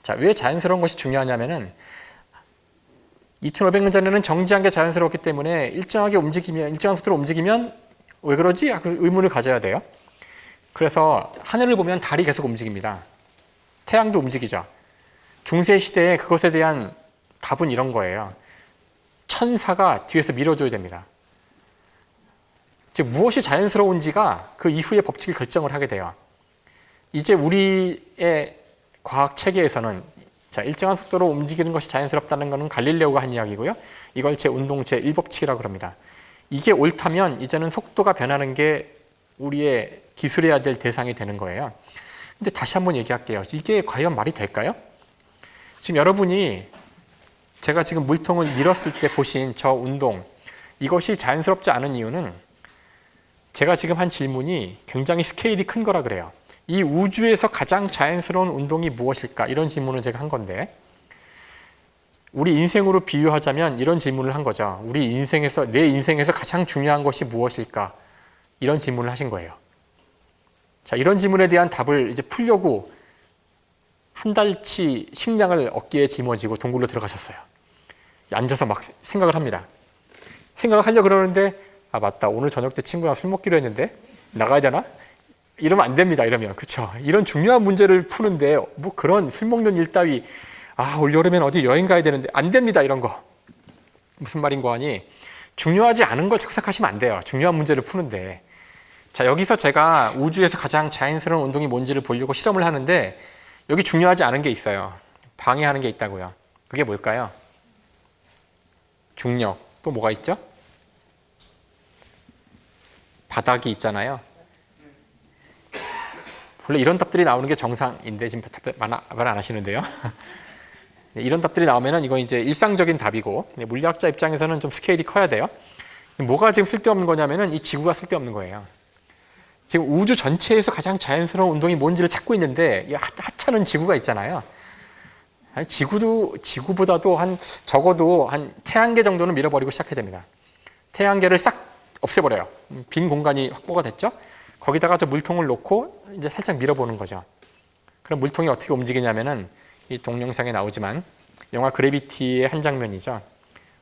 자, 왜 자연스러운 것이 중요하냐면은 2500년 전에는 정지한 게 자연스러웠기 때문에 일정한 속도로 움직이면 왜 그러지? 그 의문을 가져야 돼요. 그래서 하늘을 보면 달이 계속 움직입니다. 태양도 움직이죠. 중세 시대에 그것에 대한 답은 이런 거예요. 천사가 뒤에서 밀어줘야 됩니다. 즉 무엇이 자연스러운지가 그 이후의 법칙을 결정을 하게 돼요. 이제 우리의 과학 체계에서는 자, 일정한 속도로 움직이는 것이 자연스럽다는 것은 갈릴레오가 한 이야기고요. 이걸 제 운동 제1법칙이라고 합니다. 이게 옳다면 이제는 속도가 변하는 게 우리의 기술해야 될 대상이 되는 거예요. 근데 다시 한번 얘기할게요. 이게 과연 말이 될까요? 지금 여러분이 제가 지금 물통을 밀었을 때 보신 저 운동, 이것이 자연스럽지 않은 이유는 제가 지금 한 질문이 굉장히 스케일이 큰 거라 그래요. 이 우주에서 가장 자연스러운 운동이 무엇일까? 이런 질문을 제가 한 건데 우리 인생으로 비유하자면 이런 질문을 한 거죠. 내 인생에서 가장 중요한 것이 무엇일까? 이런 질문을 하신 거예요. 자, 이런 질문에 대한 답을 이제 풀려고 한 달치 식량을 어깨에 짊어지고 동굴로 들어가셨어요. 앉아서 막 생각을 합니다. 생각을 하려고 그러는데 아, 맞다. 오늘 저녁 때 친구랑 술 먹기로 했는데 나가야 되나? 이러면 안 됩니다. 이러면. 그쵸? 이런 중요한 문제를 푸는데 뭐 그런 술 먹는 일 따위 아, 올 여름엔 어디 여행 가야 되는데 안 됩니다. 이런 거. 무슨 말인고 하니 중요하지 않은 걸 자꾸 생각하시면 안 돼요. 중요한 문제를 푸는데. 자, 여기서 제가 우주에서 가장 자연스러운 운동이 뭔지를 보려고 실험을 하는데 여기 중요하지 않은 게 있어요. 방해하는 게 있다고요. 그게 뭘까요? 중력. 또 뭐가 있죠? 바닥이 있잖아요. 원래 이런 답들이 나오는 게 정상인데 지금 말 안 하시는데요. 이런 답들이 나오면은 이건 이제 일상적인 답이고 물리학자 입장에서는 좀 스케일이 커야 돼요. 뭐가 지금 쓸데없는 거냐면은 이 지구가 쓸데없는 거예요. 지금 우주 전체에서 가장 자연스러운 운동이 뭔지를 찾고 있는데 이 하찮은 지구가 있잖아요. 지구보다도 적어도 한 태양계 정도는 밀어버리고 시작해야 됩니다. 태양계를 싹 없애버려요. 빈 공간이 확보가 됐죠. 거기다가 저 물통을 놓고 이제 살짝 밀어보는 거죠. 그럼 물통이 어떻게 움직이냐면은 이 동영상에 나오지만 영화 그래비티의 한 장면이죠.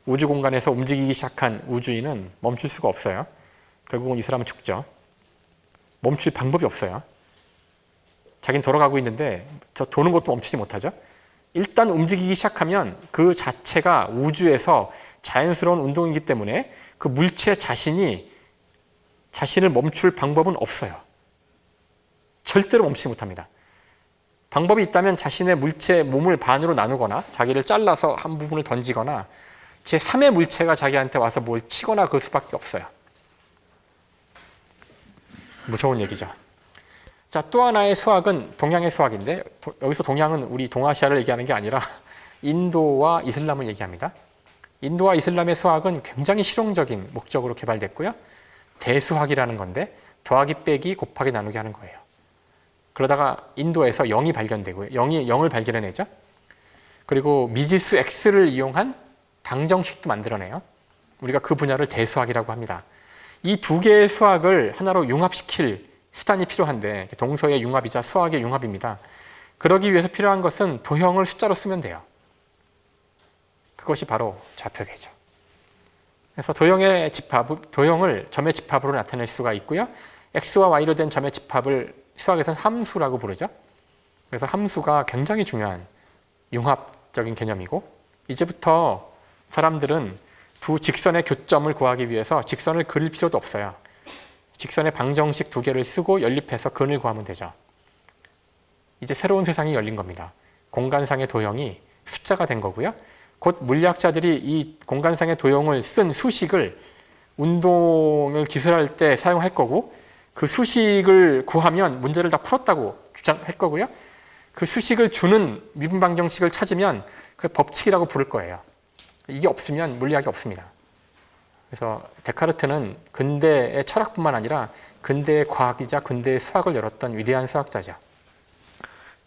우주 공간에서 움직이기 시작한 우주인은 멈출 수가 없어요. 결국은 이 사람은 죽죠. 멈출 방법이 없어요. 자기는 돌아가고 있는데 저 도는 것도 멈추지 못하죠. 일단 움직이기 시작하면 그 자체가 우주에서 자연스러운 운동이기 때문에 그 물체 자신을 멈출 방법은 없어요. 절대로 멈추지 못합니다. 방법이 있다면 자신의 몸을 반으로 나누거나 자기를 잘라서 한 부분을 던지거나 제3의 물체가 자기한테 와서 뭘 치거나 그럴 수밖에 없어요. 무서운 얘기죠. 자, 또 하나의 수학은 동양의 수학인데 여기서 동양은 우리 동아시아를 얘기하는 게 아니라 인도와 이슬람을 얘기합니다. 인도와 이슬람의 수학은 굉장히 실용적인 목적으로 개발됐고요. 대수학이라는 건데 더하기 빼기 곱하기 나누기 하는 거예요. 그러다가 인도에서 0이 발견되고요. 0을 발견해내죠. 그리고 미지수 x를 이용한 방정식도 만들어내요. 우리가 그 분야를 대수학이라고 합니다. 이 두 개의 수학을 하나로 융합시킬 수단이 필요한데 동서의 융합이자 수학의 융합입니다. 그러기 위해서 필요한 것은 도형을 숫자로 쓰면 돼요. 그것이 바로 좌표계죠. 그래서 도형을 점의 집합으로 나타낼 수가 있고요. x와 y로 된 점의 집합을 수학에서는 함수라고 부르죠. 그래서 함수가 굉장히 중요한 융합적인 개념이고 이제부터 사람들은 두 직선의 교점을 구하기 위해서 직선을 그릴 필요도 없어요. 직선의 방정식 두 개를 쓰고 연립해서 근을 구하면 되죠. 이제 새로운 세상이 열린 겁니다. 공간상의 도형이 숫자가 된 거고요. 곧 물리학자들이 이 공간상의 도형을 쓴 수식을 운동을 기술할 때 사용할 거고 그 수식을 구하면 문제를 다 풀었다고 주장할 거고요. 그 수식을 주는 미분 방정식을 찾으면 그 법칙이라고 부를 거예요. 이게 없으면 물리학이 없습니다. 그래서 데카르트는 근대의 철학뿐만 아니라 근대의 과학이자 근대의 수학을 열었던 위대한 수학자죠.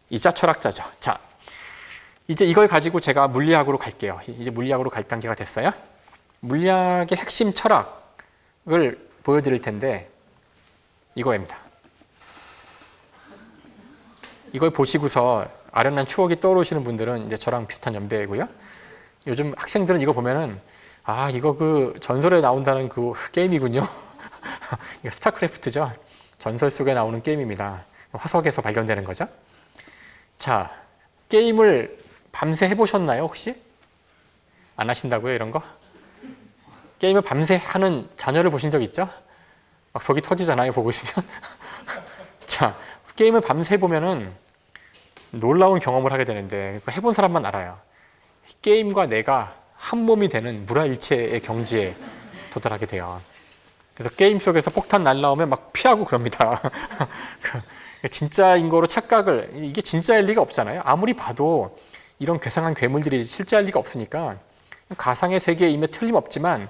이자 철학자죠. 자, 이제 이걸 가지고 제가 물리학으로 갈게요. 이제 물리학으로 갈 단계가 됐어요. 물리학의 핵심 철학을 보여드릴 텐데 이거입니다. 이걸 보시고서 아련한 추억이 떠오르시는 분들은 이제 저랑 비슷한 연배고요. 요즘 학생들은 이거 보면은 아, 이거 그 전설에 나온다는 그 게임이군요. 이거 스타크래프트죠. 전설 속에 나오는 게임입니다. 화석에서 발견되는 거죠. 자, 게임을 밤새 해보셨나요, 혹시? 안 하신다고요, 이런 거? 게임을 밤새 하는 자녀를 보신 적 있죠? 막 속이 터지잖아요, 보고 있으면. 자, 게임을 밤새 해보면은 놀라운 경험을 하게 되는데, 해본 사람만 알아요. 게임과 내가 한 몸이 되는 무라일체의 경지에 도달하게 돼요. 그래서 게임 속에서 폭탄 날라오면 막 피하고 그럽니다. 진짜인 거로 착각을, 이게 진짜일 리가 없잖아요. 아무리 봐도 이런 괴상한 괴물들이 실제할 리가 없으니까 가상의 세계에 임에 틀림없지만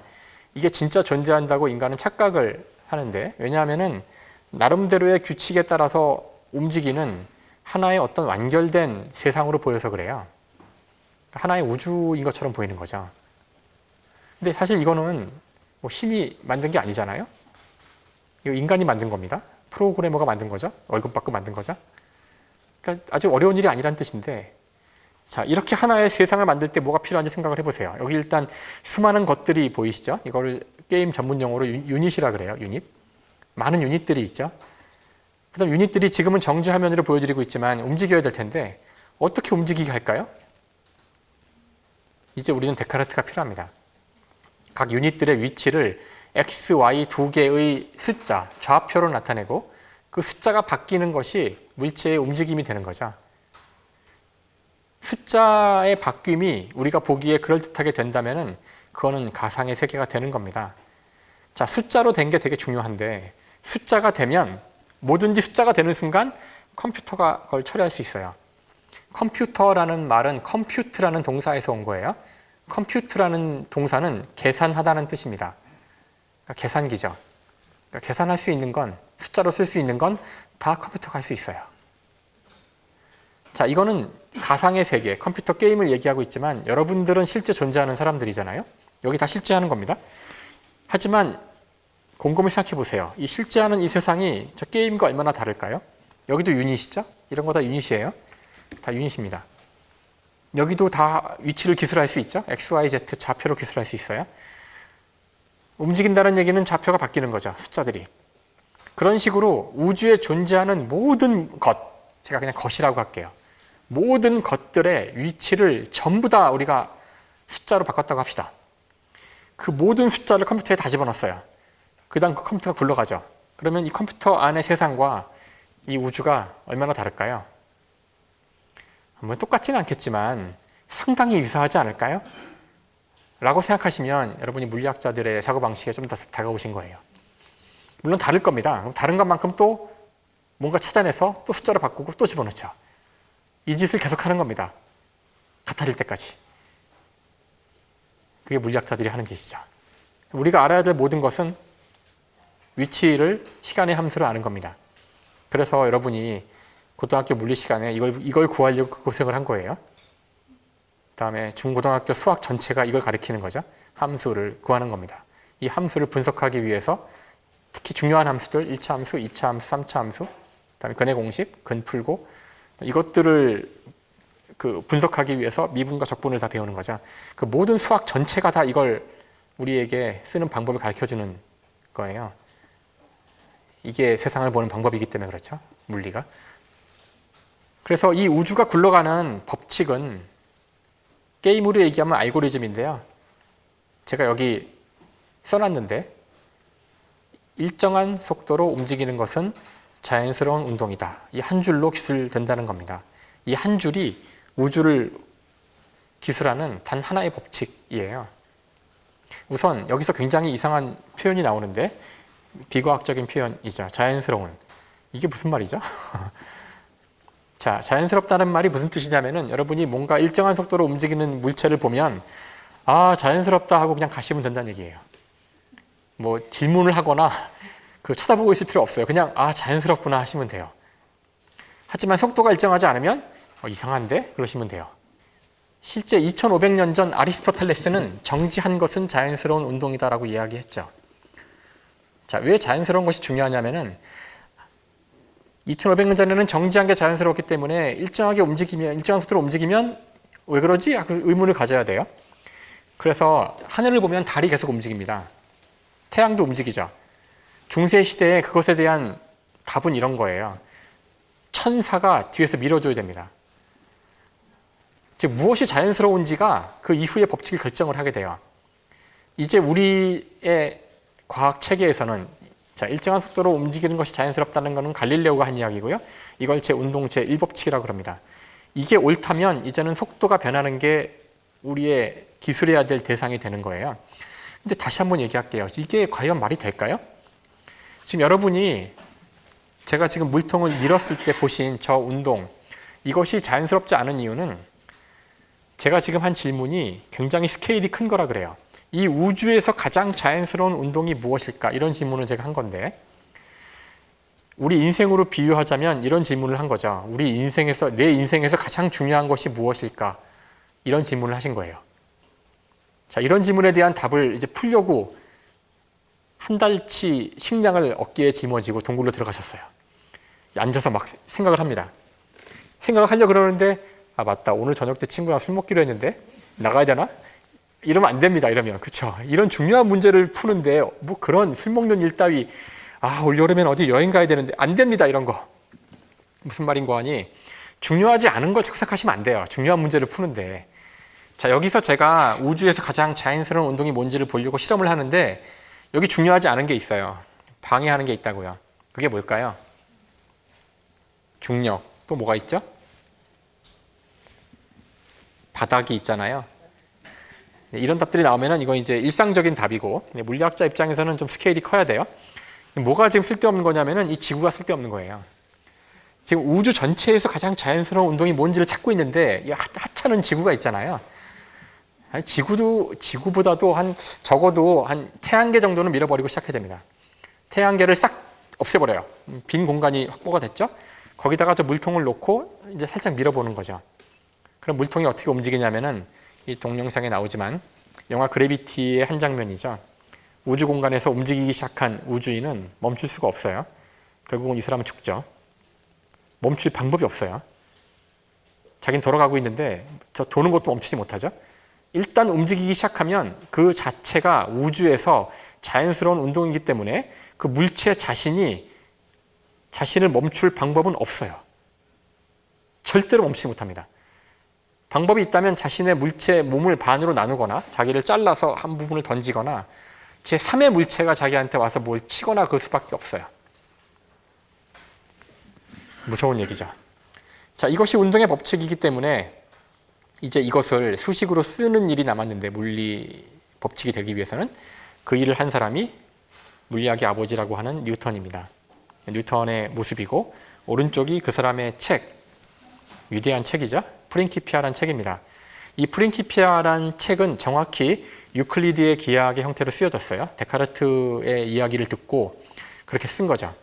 이게 진짜 존재한다고 인간은 착각을 하는데, 왜냐하면은 나름대로의 규칙에 따라서 움직이는 하나의 어떤 완결된 세상으로 보여서 그래요. 하나의 우주인 것처럼 보이는 거죠. 근데 사실 이거는 뭐 신이 만든 게 아니잖아요. 이거 인간이 만든 겁니다. 프로그래머가 만든 거죠. 월급 받고 만든 거죠. 그러니까 아주 어려운 일이 아니란 뜻인데, 자, 이렇게 하나의 세상을 만들 때 뭐가 필요한지 생각을 해보세요. 여기 일단 수많은 것들이 보이시죠? 이거를 게임 전문 용어로 유닛이라 그래요. 유닛. 많은 유닛들이 있죠. 그다음 유닛들이 지금은 정지 화면으로 보여드리고 있지만 움직여야 될 텐데 어떻게 움직이게 할까요? 이제 우리는 데카르트가 필요합니다. 각 유닛들의 위치를 x, y 두 개의 숫자, 좌표로 나타내고 그 숫자가 바뀌는 것이 물체의 움직임이 되는 거죠. 숫자의 바뀜이 우리가 보기에 그럴듯하게 된다면 그거는 가상의 세계가 되는 겁니다. 자, 숫자로 된 게 되게 중요한데 숫자가 되면 뭐든지 숫자가 되는 순간 컴퓨터가 그걸 처리할 수 있어요. 컴퓨터라는 말은 컴퓨트라는 동사에서 온 거예요. 컴퓨트라는 동사는 계산하다는 뜻입니다. 그러니까 계산기죠. 그러니까 계산할 수 있는 건, 숫자로 쓸 수 있는 건 다 컴퓨터가 할 수 있어요. 자, 이거는 가상의 세계, 컴퓨터 게임을 얘기하고 있지만 여러분들은 실제 존재하는 사람들이잖아요. 여기 다 실제하는 겁니다. 하지만 곰곰이 생각해 보세요. 이 실제하는 이 세상이 저 게임과 얼마나 다를까요? 여기도 유닛이죠? 이런 거 다 유닛이에요. 다 유닛입니다. 여기도 다 위치를 기술할 수 있죠? X, Y, Z 좌표로 기술할 수 있어요. 움직인다는 얘기는 좌표가 바뀌는 거죠. 숫자들이. 그런 식으로 우주에 존재하는 모든 것, 제가 그냥 것이라고 할게요. 모든 것들의 위치를 전부 다 우리가 숫자로 바꿨다고 합시다. 그 모든 숫자를 컴퓨터에 다 집어넣었어요. 그 다음 그 컴퓨터가 굴러가죠. 그러면 이 컴퓨터 안의 세상과 이 우주가 얼마나 다를까요? 뭐 똑같지는 않겠지만 상당히 유사하지 않을까요? 라고 생각하시면 여러분이 물리학자들의 사고방식에 좀 더 다가오신 거예요. 물론 다를 겁니다. 다른 것만큼 또 뭔가 찾아내서 또 숫자로 바꾸고 또 집어넣죠. 이 짓을 계속하는 겁니다. 같아질 때까지. 그게 물리학자들이 하는 짓이죠. 우리가 알아야 될 모든 것은 위치를 시간의 함수로 아는 겁니다. 그래서 여러분이 고등학교 물리 시간에 이걸 구하려고 고생을 한 거예요. 그다음에 중고등학교 수학 전체가 이걸 가리키는 거죠. 함수를 구하는 겁니다. 이 함수를 분석하기 위해서 특히 중요한 함수들 1차 함수, 2차 함수, 3차 함수, 그다음에 근의 공식, 근 풀고 이것들을 분석하기 위해서 미분과 적분을 다 배우는 거죠. 그 모든 수학 전체가 다 이걸 우리에게 쓰는 방법을 가르쳐주는 거예요. 이게 세상을 보는 방법이기 때문에 그렇죠. 물리가. 그래서 이 우주가 굴러가는 법칙은 게임으로 얘기하면 알고리즘인데요. 제가 여기 써놨는데 일정한 속도로 움직이는 것은 자연스러운 운동이다. 이 한 줄로 기술된다는 겁니다. 이 한 줄이 우주를 기술하는 단 하나의 법칙이에요. 우선 여기서 굉장히 이상한 표현이 나오는데 비과학적인 표현이죠. 자연스러운. 이게 무슨 말이죠? 자, 자연스럽다는 말이 무슨 뜻이냐면은 여러분이 뭔가 일정한 속도로 움직이는 물체를 보면 아, 자연스럽다 하고 그냥 가시면 된다는 얘기예요. 뭐 질문을 하거나 쳐다보고 있을 필요 없어요. 그냥 자연스럽구나 하시면 돼요. 하지만 속도가 일정하지 않으면 이상한데? 그러시면 돼요. 실제 2500년 전 아리스토텔레스는 정지한 것은 자연스러운 운동이다라고 이야기했죠. 자, 왜 자연스러운 것이 중요하냐면은 2500년 전에는 정지한 게 자연스러웠기 때문에 일정한 속도로 움직이면 왜 그러지? 그 의문을 가져야 돼요. 그래서 하늘을 보면 달이 계속 움직입니다. 태양도 움직이죠. 중세 시대에 그것에 대한 답은 이런 거예요. 천사가 뒤에서 밀어줘야 됩니다. 즉 무엇이 자연스러운지가 그 이후의 법칙을 결정을 하게 돼요. 이제 우리의 과학 체계에서는 일정한 속도로 움직이는 것이 자연스럽다는 것은 갈릴레오가 한 이야기고요. 이걸 제 운동 제1법칙이라고 합니다. 이게 옳다면 이제는 속도가 변하는 게 우리의 기술해야 될 대상이 되는 거예요. 근데 다시 한번 얘기할게요. 이게 과연 말이 될까요? 지금 여러분이 제가 지금 물통을 밀었을 때 보신 저 운동, 이것이 자연스럽지 않은 이유는 제가 지금 한 질문이 굉장히 스케일이 큰 거라 그래요. 이 우주에서 가장 자연스러운 운동이 무엇일까? 이런 질문을 제가 한 건데, 우리 인생으로 비유하자면 이런 질문을 한 거죠. 내 인생에서 가장 중요한 것이 무엇일까? 이런 질문을 하신 거예요. 자, 이런 질문에 대한 답을 이제 풀려고 한 달치 식량을 어깨에 짊어지고 동굴로 들어가셨어요. 앉아서 막 생각을 합니다. 생각을 하려고 그러는데, 맞다. 오늘 저녁 때 친구랑 술 먹기로 했는데 나가야 되나? 이러면 안 됩니다. 이러면. 그쵸? 이런 중요한 문제를 푸는데 뭐 그런 술 먹는 일 따위 올여름엔 어디 여행 가야 되는데 안 됩니다. 이런 거. 무슨 말인고 하니 중요하지 않은 걸 자꾸 생각하시면 안 돼요. 중요한 문제를 푸는데. 자, 여기서 제가 우주에서 가장 자연스러운 운동이 뭔지를 보려고 실험을 하는데 여기 중요하지 않은 게 있어요. 방해하는 게 있다고요. 그게 뭘까요? 중력. 또 뭐가 있죠? 바닥이 있잖아요. 이런 답들이 나오면은 이건 이제 일상적인 답이고 물리학자 입장에서는 좀 스케일이 커야 돼요. 뭐가 지금 쓸데없는 거냐면은 이 지구가 쓸데없는 거예요. 지금 우주 전체에서 가장 자연스러운 운동이 뭔지를 찾고 있는데 이 하찮은 지구가 있잖아요. 지구보다도 적어도 한 태양계 정도는 밀어버리고 시작해야 됩니다. 태양계를 싹 없애버려요. 빈 공간이 확보가 됐죠. 거기다가 저 물통을 놓고 이제 살짝 밀어보는 거죠. 그럼 물통이 어떻게 움직이냐면은 이 동영상에 나오지만 영화 그래비티의 한 장면이죠. 우주 공간에서 움직이기 시작한 우주인은 멈출 수가 없어요. 결국은 이 사람은 죽죠. 멈출 방법이 없어요. 자기는 돌아가고 있는데 저 도는 것도 멈추지 못하죠. 일단 움직이기 시작하면 그 자체가 우주에서 자연스러운 운동이기 때문에 그 물체 자신을 멈출 방법은 없어요. 절대로 멈추지 못합니다. 방법이 있다면 자신의 물체 몸을 반으로 나누거나 자기를 잘라서 한 부분을 던지거나 제3의 물체가 자기한테 와서 뭘 치거나 그럴 수밖에 없어요. 무서운 얘기죠. 자, 이것이 운동의 법칙이기 때문에 이제 이것을 수식으로 쓰는 일이 남았는데 물리 법칙이 되기 위해서는 그 일을 한 사람이 물리학의 아버지라고 하는 뉴턴입니다. 뉴턴의 모습이고 오른쪽이 그 사람의 책, 위대한 책이죠. 프린키피아라는 책입니다. 이 프린키피아라는 책은 정확히 유클리드의 기하학의 형태로 쓰여졌어요. 데카르트의 이야기를 듣고 그렇게 쓴 거죠.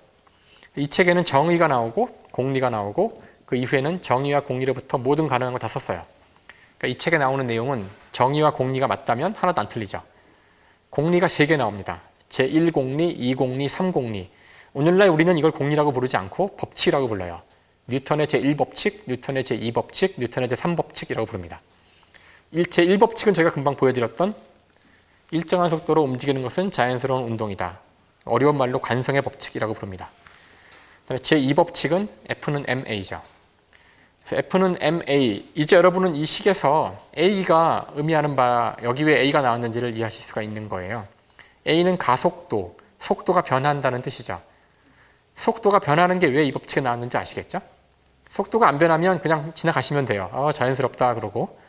이 책에는 정의가 나오고 공리가 나오고 그 이후에는 정의와 공리로부터 모든 가능한 거 다 썼어요. 그러니까 이 책에 나오는 내용은 정의와 공리가 맞다면 하나도 안 틀리죠. 공리가 3개 나옵니다. 제1공리, 2공리, 3공리. 오늘날 우리는 이걸 공리라고 부르지 않고 법칙이라고 불러요. 뉴턴의 제1법칙, 뉴턴의 제2법칙, 뉴턴의 제3법칙이라고 부릅니다. 제1법칙은 저희가 금방 보여드렸던 일정한 속도로 움직이는 것은 자연스러운 운동이다. 어려운 말로 관성의 법칙이라고 부릅니다. 그다음에 제2법칙은 F는 ma죠. 그래서 F는 ma. 이제 여러분은 이 식에서 a가 의미하는 바, 여기 왜 a가 나왔는지를 이해하실 수가 있는 거예요. a는 가속도, 속도가 변한다는 뜻이죠. 속도가 변하는 게 왜 이 법칙에 나왔는지 아시겠죠? 속도가 안 변하면 그냥 지나가시면 돼요. 자연스럽다 그러고.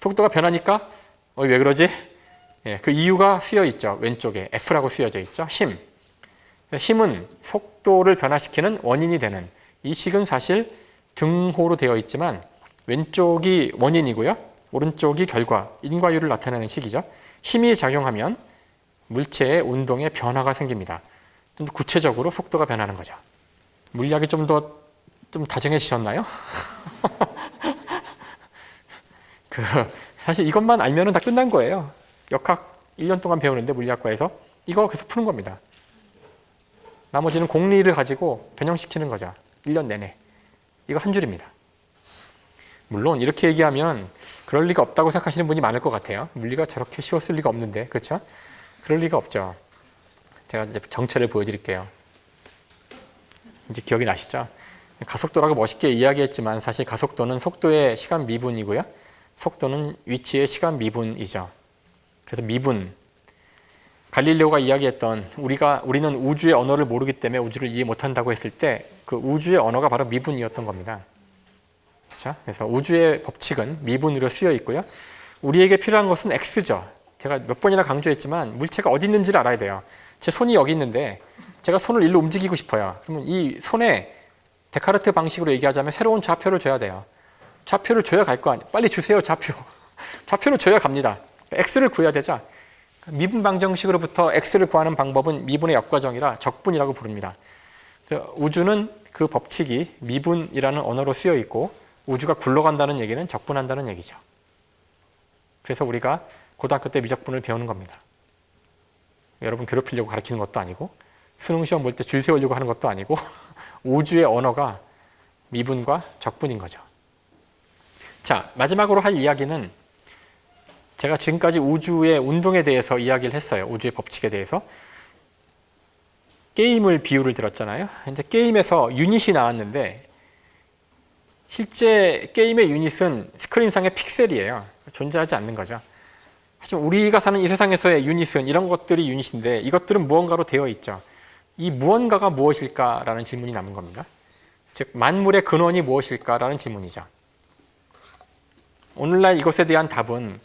속도가 변하니까 왜 그러지? 그 이유가 쓰여 있죠. 왼쪽에 F라고 쓰여져 있죠. 힘. 힘은 속도를 변화시키는 원인이 되는, 이 식은 사실 등호로 되어 있지만 왼쪽이 원인이고요. 오른쪽이 결과, 인과율을 나타내는 식이죠. 힘이 작용하면 물체의 운동에 변화가 생깁니다. 좀 더 구체적으로 속도가 변하는 거죠. 물리학이 좀 다정해지셨나요? 사실 이것만 알면은 다 끝난 거예요. 역학 1년 동안 배우는데 물리학과에서 이거 계속 푸는 겁니다. 나머지는 공리를 가지고 변형시키는 거죠. 1년 내내. 이거 한 줄입니다. 물론 이렇게 얘기하면 그럴 리가 없다고 생각하시는 분이 많을 것 같아요. 물리가 저렇게 쉬웠을 리가 없는데, 그렇죠? 그럴 리가 없죠. 제가 이제 정체를 보여드릴게요. 이제 기억이 나시죠? 가속도라고 멋있게 이야기했지만 사실 가속도는 속도의 시간 미분이고요. 속도는 위치의 시간 미분이죠. 그래서 미분. 갈릴레오가 이야기했던 우리는 우주의 언어를 모르기 때문에 우주를 이해 못한다고 했을 때 그 우주의 언어가 바로 미분이었던 겁니다. 그렇죠? 그래서 우주의 법칙은 미분으로 쓰여 있고요. 우리에게 필요한 것은 X죠. 제가 몇 번이나 강조했지만 물체가 어디 있는지를 알아야 돼요. 제 손이 여기 있는데 제가 손을 일로 움직이고 싶어요. 그러면 이 손에 데카르트 방식으로 얘기하자면 새로운 좌표를 줘야 돼요. 좌표를 줘야 갈 거 아니에요. 빨리 주세요, 좌표. 좌표를 줘야 갑니다. X를 구해야 되죠. 미분 방정식으로부터 X를 구하는 방법은 미분의 역과정이라 적분이라고 부릅니다. 우주는 그 법칙이 미분이라는 언어로 쓰여 있고 우주가 굴러간다는 얘기는 적분한다는 얘기죠. 그래서 우리가 고등학교 때 미적분을 배우는 겁니다. 여러분 괴롭히려고 가르치는 것도 아니고 수능 시험 볼 때 줄 세우려고 하는 것도 아니고 우주의 언어가 미분과 적분인 거죠. 자, 마지막으로 할 이야기는 제가 지금까지 우주의 운동에 대해서 이야기를 했어요. 우주의 법칙에 대해서. 게임을 비유를 들었잖아요. 근데 게임에서 유닛이 나왔는데 실제 게임의 유닛은 스크린상의 픽셀이에요. 존재하지 않는 거죠. 하지만 우리가 사는 이 세상에서의 유닛은 이런 것들이 유닛인데 이것들은 무언가로 되어 있죠. 이 무언가가 무엇일까라는 질문이 남은 겁니다. 즉 만물의 근원이 무엇일까라는 질문이죠. 오늘날 이것에 대한 답은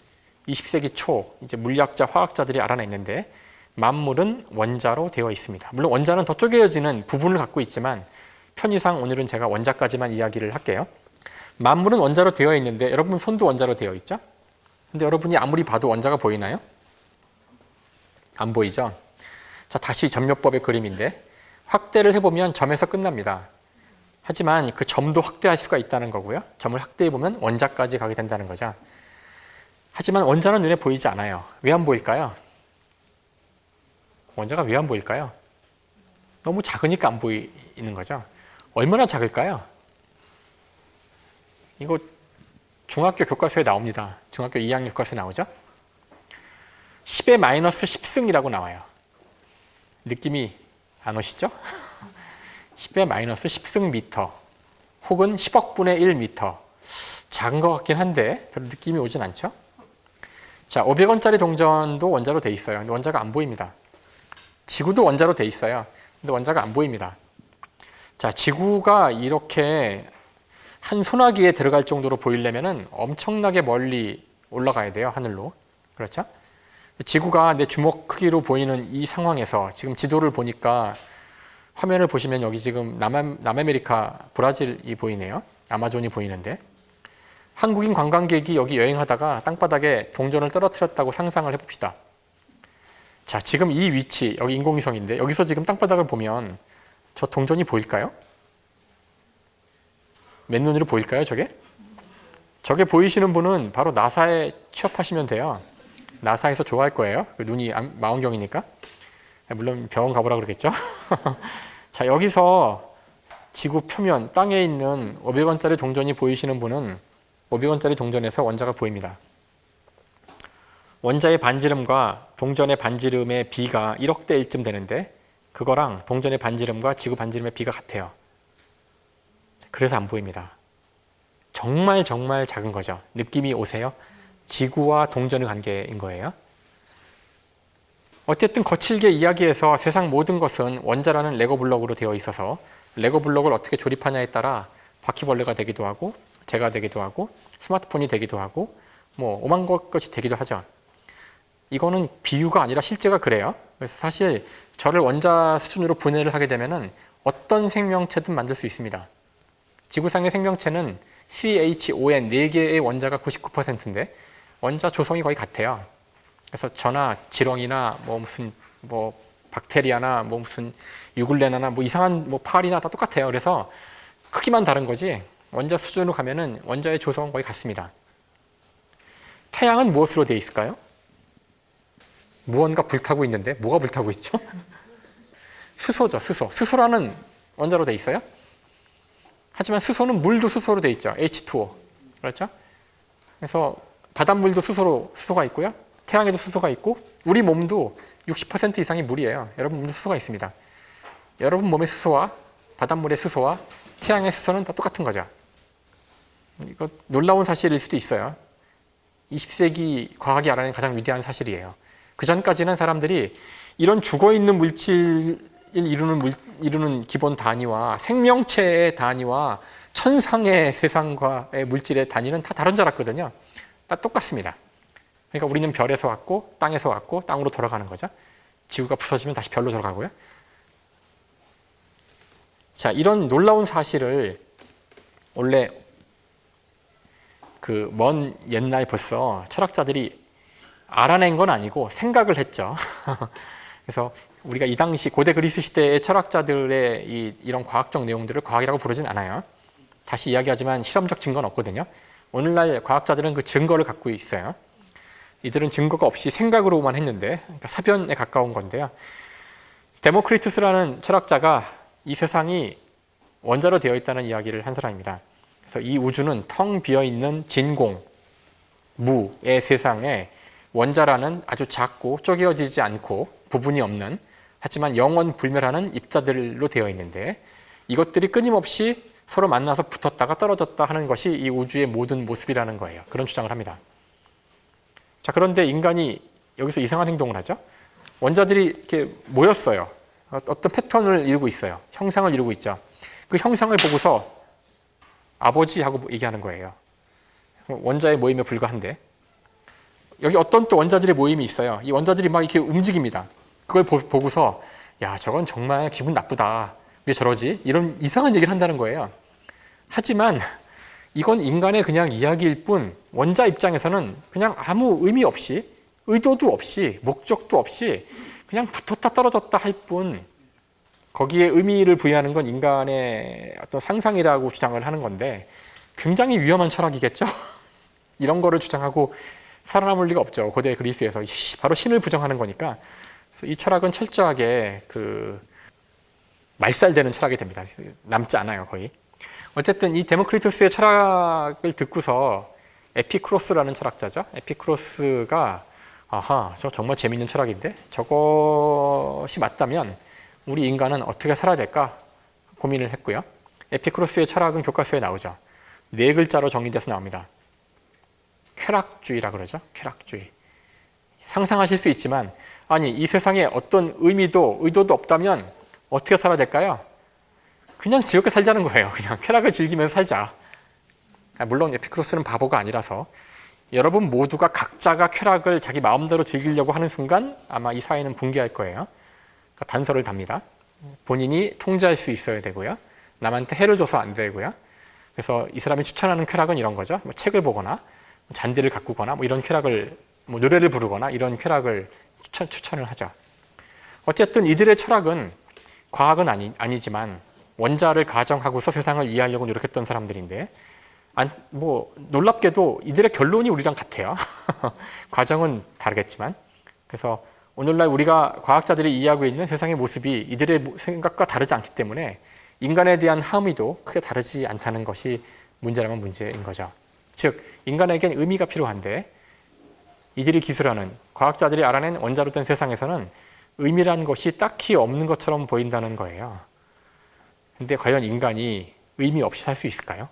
20세기 초 이제 물리학자, 화학자들이 알아냈는데 만물은 원자로 되어 있습니다. 물론 원자는 더 쪼개어지는 부분을 갖고 있지만 편의상 오늘은 제가 원자까지만 이야기를 할게요. 만물은 원자로 되어 있는데 여러분 손도 원자로 되어 있죠? 근데 여러분이 아무리 봐도 원자가 보이나요? 안 보이죠? 자, 다시 점요법의 그림인데 확대를 해보면 점에서 끝납니다. 하지만 그 점도 확대할 수가 있다는 거고요. 점을 확대해보면 원자까지 가게 된다는 거죠. 하지만 원자는 눈에 보이지 않아요. 왜 안 보일까요? 원자가 왜 안 보일까요? 너무 작으니까 안 보이는 거죠. 얼마나 작을까요? 이거 중학교 교과서에 나옵니다. 중학교 2학년 교과서에 나오죠? 10의 마이너스 10승이라고 나와요. 느낌이 안 오시죠? 10의 마이너스 10승 미터 혹은 10억 분의 1 미터. 작은 것 같긴 한데 별로 느낌이 오진 않죠? 자, 500원짜리 동전도 원자로 돼 있어요. 근데 원자가 안 보입니다. 지구도 원자로 돼 있어요. 근데 원자가 안 보입니다. 자, 지구가 이렇게 한 소나기에 들어갈 정도로 보이려면은 엄청나게 멀리 올라가야 돼요, 하늘로. 그렇죠? 지구가 내 주먹 크기로 보이는 이 상황에서 지금 지도를 보니까 화면을 보시면 여기 지금 남아메리카 브라질이 보이네요. 아마존이 보이는데 한국인 관광객이 여기 여행하다가 땅바닥에 동전을 떨어뜨렸다고 상상을 해봅시다. 자, 지금 이 위치, 여기 인공위성인데 여기서 지금 땅바닥을 보면 저 동전이 보일까요? 맨눈으로 보일까요, 저게? 저게 보이시는 분은 바로 나사에 취업하시면 돼요. 나사에서 좋아할 거예요. 눈이 망원경이니까. 물론 병원 가보라 그러겠죠. 자, 여기서 지구 표면, 땅에 있는 500원짜리 동전이 보이시는 분은 500원짜리 동전에서 원자가 보입니다. 원자의 반지름과 동전의 반지름의 비가 1억 대 1쯤 되는데 그거랑 동전의 반지름과 지구 반지름의 비가 같아요. 그래서 안 보입니다. 정말 정말 작은 거죠. 느낌이 오세요? 지구와 동전의 관계인 거예요. 어쨌든 거칠게 이야기해서 세상 모든 것은 원자라는 레고 블록으로 되어 있어서 레고 블록을 어떻게 조립하냐에 따라 바퀴벌레가 되기도 하고 재가 되기도 하고 스마트폰이 되기도 하고 뭐 오만 것이 되기도 하죠. 이거는 비유가 아니라 실제가 그래요. 그래서 사실 저를 원자 수준으로 분해를 하게 되면은 어떤 생명체든 만들 수 있습니다. 지구상의 생명체는 CHON 4개의 원자가 99%인데 원자 조성이 거의 같아요. 그래서 저나 지렁이나 뭐 무슨 뭐 박테리아나 뭐 무슨 유글레나나 뭐 이상한 뭐 파리나 다 똑같아요. 그래서 크기만 다른 거지 원자 수준으로 가면은 원자의 조성은 거의 같습니다. 태양은 무엇으로 되어 있을까요? 무언가 불타고 있는데 뭐가 불타고 있죠? 수소죠, 수소. 수소라는 원자로 되어 있어요. 하지만 수소는 물도 수소로 되어 있죠. H2O. 그렇죠? 그래서 바닷물도 수소가 있고요. 태양에도 수소가 있고 우리 몸도 60% 이상이 물이에요. 여러분 몸도 수소가 있습니다. 여러분 몸의 수소와 바닷물의 수소와 태양의 수소는 다 똑같은 거죠. 이거 놀라운 사실일 수도 있어요. 20세기 과학이 알아낸 가장 위대한 사실이에요. 그 전까지는 사람들이 이런 죽어있는 물질을 이루는 기본 단위와 생명체의 단위와 천상의 세상과의 물질의 단위는 다 다른 줄 알았거든요. 다 똑같습니다. 그러니까 우리는 별에서 왔고 땅에서 왔고 땅으로 돌아가는 거죠. 지구가 부서지면 다시 별로 돌아가고요. 자, 이런 놀라운 사실을 원래 그 먼 옛날 벌써 철학자들이 알아낸 건 아니고 생각을 했죠. 그래서 우리가 이 당시 고대 그리스 시대의 철학자들의 이런 과학적 내용들을 과학이라고 부르진 않아요. 다시 이야기하지만 실험적 증거는 없거든요. 오늘날 과학자들은 그 증거를 갖고 있어요. 이들은 증거가 없이 생각으로만 했는데, 그러니까 사변에 가까운 건데요. 데모크리투스라는 철학자가 이 세상이 원자로 되어 있다는 이야기를 한 사람입니다. 그래서 이 우주는 텅 비어있는 진공, 무의 세상에 원자라는 아주 작고 쪼개어지지 않고 부분이 없는 하지만 영원 불멸하는 입자들로 되어 있는데 이것들이 끊임없이 서로 만나서 붙었다가 떨어졌다 하는 것이 이 우주의 모든 모습이라는 거예요. 그런 주장을 합니다. 자, 그런데 인간이 여기서 이상한 행동을 하죠. 원자들이 이렇게 모였어요. 어떤 패턴을 이루고 있어요. 형상을 이루고 있죠. 그 형상을 보고서 아버지 하고 얘기하는 거예요. 원자의 모임에 불과한데 여기 어떤 또 원자들의 모임이 있어요. 이 원자들이 막 이렇게 움직입니다. 그걸 보고서 야, 저건 정말 기분 나쁘다. 왜 저러지? 이런 이상한 얘기를 한다는 거예요. 하지만 이건 인간의 그냥 이야기일 뿐 원자 입장에서는 그냥 아무 의미 없이 의도도 없이 목적도 없이 그냥 붙었다 떨어졌다 할 뿐 거기에 의미를 부여하는 건 인간의 어떤 상상이라고 주장을 하는 건데 굉장히 위험한 철학이겠죠? 이런 거를 주장하고 살아남을 리가 없죠. 고대 그리스에서 바로 신을 부정하는 거니까. 이 철학은 철저하게 말살되는 철학이 됩니다. 남지 않아요, 거의. 어쨌든 이 데모크리투스의 철학을 듣고서 에피쿠로스라는 철학자죠. 에피쿠로스가 아하, 저 정말 재밌는 철학인데 저것이 맞다면 우리 인간은 어떻게 살아야 될까 고민을 했고요. 에피쿠로스의 철학은 교과서에 나오죠. 4글자로 정리돼서 나옵니다. 쾌락주의라 그러죠. 쾌락주의. 상상하실 수 있지만 아니 이 세상에 어떤 의도도 없다면 어떻게 살아야 될까요? 그냥 즐겁게 살자는 거예요. 그냥 쾌락을 즐기면서 살자. 물론 에피쿠로스는 바보가 아니라서 여러분 모두가 각자가 쾌락을 자기 마음대로 즐기려고 하는 순간 아마 이 사회는 붕괴할 거예요. 그러니까 단서를 답니다. 본인이 통제할 수 있어야 되고요. 남한테 해를 줘서 안 되고요. 그래서 이 사람이 추천하는 쾌락은 이런 거죠. 뭐 책을 보거나 잔디를 가꾸거나 뭐 이런 쾌락을 노래를 부르거나 이런 쾌락을 추천을 하죠. 어쨌든 이들의 철학은 과학은 아니지만 원자를 가정하고서 세상을 이해하려고 노력했던 사람들인데 놀랍게도 이들의 결론이 우리랑 같아요. 과정은 다르겠지만 그래서 오늘날 우리가 과학자들이 이해하고 있는 세상의 모습이 이들의 생각과 다르지 않기 때문에 인간에 대한 함의도 크게 다르지 않다는 것이 문제라면 문제인 거죠. 즉 인간에겐 의미가 필요한데 이들이 기술하는 과학자들이 알아낸 원자로 된 세상에서는 의미라는 것이 딱히 없는 것처럼 보인다는 거예요. 근데 과연 인간이 의미 없이 살 수 있을까요?